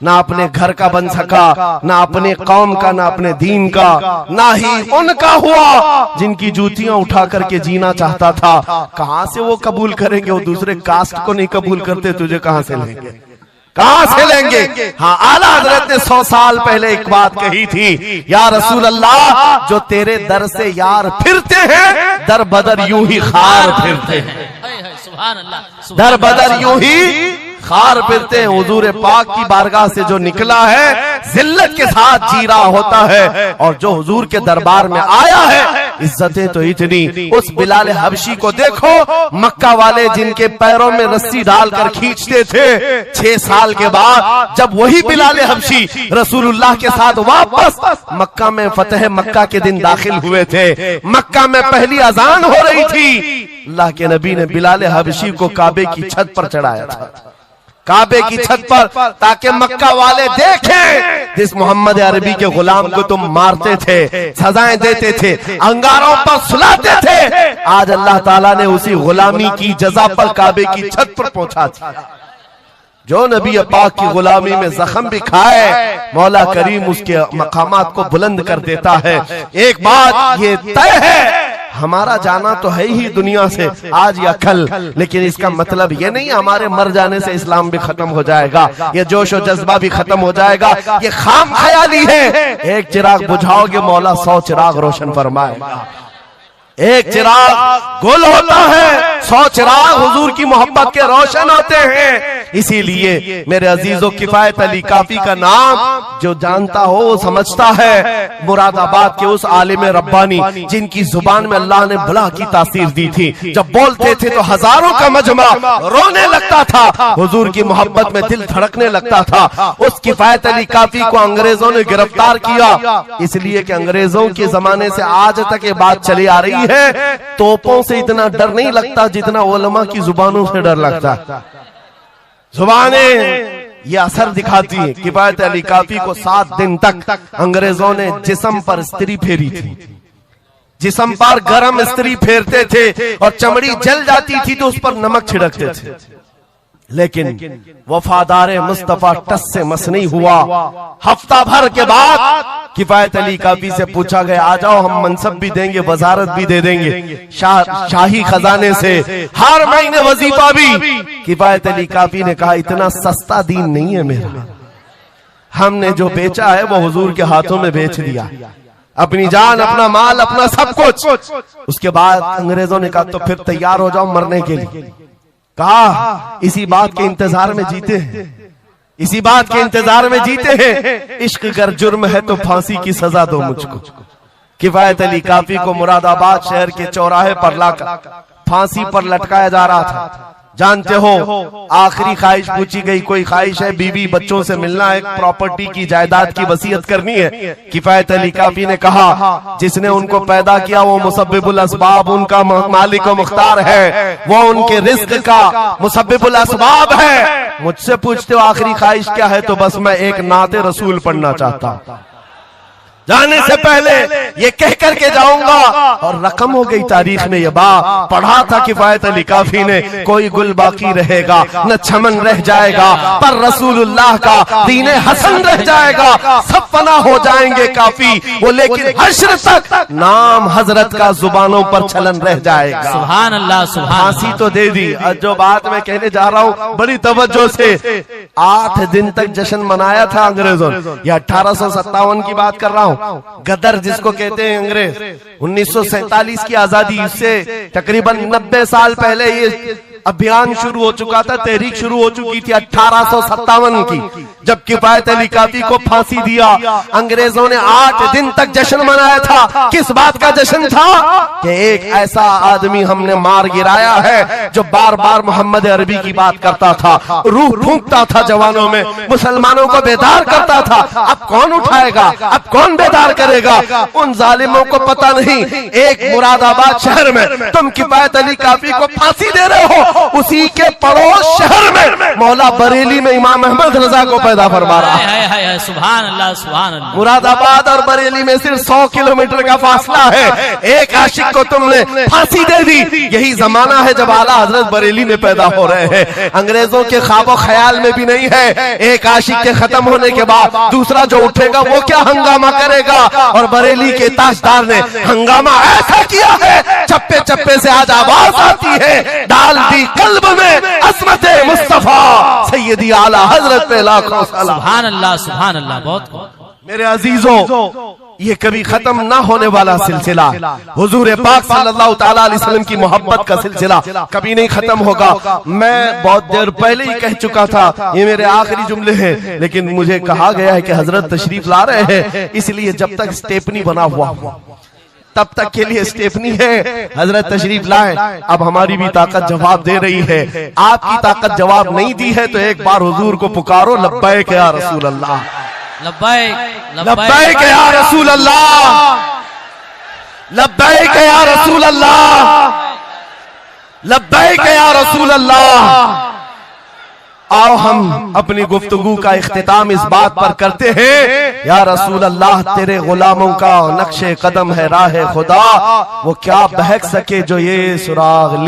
ना अपने घर का बन सका, ना अपने कौम का, ना अपने दीन का, ना ही उनका हुआ जिनकी जूतियां उठा करके जीना चाहता था। कहां से वो कबूल करेंगे? वो दूसरे कास्ट को नहीं कबूल करते, तुझे कहां से लेंगे? कहां से लेंगे? हाँ, आला हजरत ने 100 साल पहले एक बात कही थी, या रसूल अल्लाह, जो तेरे दर से यार फिरते हैं, दर बदर यूं ही खार फिरते हैं। सुभान अल्लाह, दर बदर यूं ही खार फिरते हैं। हुजूर पाक की बारगाह से जो निकला है, जिल्लत के साथ जी रहा होता है, और जो हुजूर के दरबार में आया है, इज्जतें तो इतनी। उस बिलाल हबशी को देखो, मक्का वाले जिनके पैरों में रस्सी डालकर खींचते थे, 6 साल के बाद जब वही बिलाल हबशी रसूलुल्लाह के साथ वापस मक्का में फतेह मक्का के दिन दाखिल हुए थे, मक्का में पहली अजान हो रही थी, अल्लाह के नबी ने बिलाल हबशी को काबे की छत पर चढ़ाया था, काबे की छत पर, ताकि मक्का वाले देखें जिस मोहम्मद अरबी के गुलाम को तुम मारते थे, सजाएं देते थे, अंगारों पर सुलाते थे, आज अल्लाह ताला ने उसी गुलामी की जजा पर काबे की छत पर पहुंचा दिया। जो नबी पाक की गुलामी में जख्म भी खाए, मौला करीम उसके मकामात को बुलंद कर देता है। एक बात ये तय है, हमारा जाना तो है ही दुनिया से आज या कल, लेकिन इसका मतलब ये नहीं हमारे मर जाने से इस्लाम भी खत्म हो जाएगा, ये जोश और जज्बा भी खत्म हो जाएगा। ये खाम ख्याली है। एक चिराग बुझाओगे, मौला 100 चिराग रोशन फरमाएगा। एक चिराग गुल होता है, 100 चिराग हुजूर की मोहब्बत के रोशन होते हैं। इसीलिए मेरे अजीजों, किफायत अली काफी का नाम जो जानता हो वो समझता है। मुरादाबाद के उस आलिम रब्बानी जिनकी जुबान में अल्लाह ने भला की तासीर दी थी, जब बोलते थे तो हजारों का मजमा रोने लगता था, हुजूर की मोहब्बत में दिल धड़कने लगता था। उस किफायत अली काफी को अंग्रेजों ने गिरफ्तार किया, इसलिए कि अंग्रेजों के जमाने से आज तक ये बात चली आ रही है, तोपों से इतना डर नहीं लगता जितना उलमा की जुबानों से डर लगता। जुबानें ये असर दिखाती है। किफायत अली काफी को 7 दिन तक अंग्रेजों ने जिस्म पर स्त्री फेरी थी, जिस्म पर गरम स्त्री फेरते थे और चमड़ी जल जाती थी तो उस पर नमक छिड़कते थे, लेकिन वफादार मुस्तफा टस से मस नहीं हुआ। हफ्ता भर के बाद किफायत अली काफी से पूछा गया, आ जाओ हम मनसब भी देंगे, वजारत भी दे देंगे, शाही खजाने से हर महीने वजीफा भी। किफायत अली काफी ने कहा, इतना सस्ता दीन नहीं है मेरा, हमने जो बेचा है वो हुजूर के हाथों में बेच दिया, अपनी जान, अपना माल, अपना सब कुछ। उसके बाद अंग्रेजों ने कहा, तो फिर तैयार हो जाओ मरने के लिए। कहा, इसी बात के इंतजार में जीते हैं, इसी बात के इंतजार में जीते हैं, इश्क अगर जुर्म है तो फांसी की सजा दो मुझको। किफायत अली काफी को मुरादाबाद शहर के चौराहे पर लाकर फांसी पर लटकाया जा रहा था। जानते हो, आखिरी ख्वाहिश पूछी गई, कोई ख्वाहिश है? बीवी बच्चों से मिलना है, प्रॉपर्टी की जायदाद की वसीयत करनी है। किफायत अली काफी ने कहा, जिसने उनको पैदा किया वो मुसब्बिबुल असबाब, उनका मालिक व मुख्तार है, वो उनके रिस्क का मुसब्बिबुल असबाब है। मुझसे पूछते हो आखिरी ख्वाहिश क्या है, तो बस मैं एक नाते रसूल पढ़ना चाहता हूं, जाने से पहले ये कह करके जाऊंगा। और रकम हो गई तारीख में, ये बात पढ़ा था किफायत अली काफी ने, कोई गुल बाकी रहेगा न चमन रह जाएगा, पर रसूलुल्लाह का दीने हसन रह जाएगा, सब फना हो जाएंगे काफी वो, लेकिन हश्र तक नाम हजरत का जुबानों पर चलन रह जाएगा। सुभान अल्लाह, सुभान। फांसी तो दे दी। जो बात मैं कहने जा रहा हूँ बड़ी तवज्जो से, 8 दिन तक जश्न मनाया था अंग्रेजों ने। यह 1857 की बात कर रहा हूँ। गदर जिसको कहते हैं अंग्रेज, 1947 की आजादी से तकरीबन 90 साल पहले ये अभियान शुरू हो चुका था, तहरीक शुरू हो चुकी थी 1857 की, जब किफायत अली काफी को फांसी दिया। अंग्रेजों ने 8 दिन तक जश्न मनाया था। किस बात का जश्न था? कि एक ऐसा आदमी हमने मार गिराया है जो बार बार मोहम्मद अरबी की बात करता था, रूह फूंकता था जवानों में, मुसलमानों को बेदार करता था। अब कौन उठाएगा, अब कौन बेदार करेगा? उन जालिमों को पता नहीं, एक मुरादाबाद शहर में तुम किफायत अली काफी को फांसी दे रहे हो, उसी के पड़ोस शहर में मौला बरेली में इमाम अहमद रजा को पैदा फरमा रहा है। सुभान अल्लाह, सुभान अल्लाह। मुरादाबाद और बरेली में सिर्फ 100 किलोमीटर का फासला है। एक आशिक को तुमने फांसी दे दी। यही जमाना है जब आला हजरत बरेली में पैदा हो रहे हैं। अंग्रेजों के ख्वाबो ख्याल में भी नहीं है एक आशिक के खत्म होने के बाद दूसरा जो उठेगा वो क्या हंगामा करेगा। और बरेली के ताजदार ने हंगामा ऐसा किया है, चप्पे चप्पे से आज आवाज आती है, डाल दी कल्ब में अज़मत मुस्तफा सैयदी आला हजरत पे लाखों सलाम। सुभान अल्लाह, सुभान अल्लाह। बहुत मेरे अजीजों, ये कभी खत्म ना होने वाला सिलसिला, हुजूर पाक सल्लल्लाहु ताला अलैहि वसल्लम की मोहब्बत का सिलसिला कभी नहीं खत्म होगा। मैं बहुत देर पहले ही कह चुका था, ये मेरे आखिरी जुमले हैं, लेकिन मुझे कहा गया है कि हजरत तशरीफ ला रहे हैं, इसलिए जब तक स्टेपनी बना हुआ तब तक के लिए स्टेपनी है। हजरत तशरीफ लाए, अब हमारी भी ताकत जवाब दे रही है। आपकी ताकत जवाब नहीं दी है तो एक बार हुजूर को पुकारो, लब्बैक या रसूल अल्लाह, लब्बैक या रसूल अल्लाह, लब्बैक या रसूल अल्लाह, लब्बैक या रसूल अल्लाह। आओ हम अपनी गुफ्तगू का इख्तिताम इस बात पर करते हैं, या रसूल अल्लाह तेरे गुलामों का नक्शे कदम है राह खुदा, वो क्या बहक सके जो ये सुराग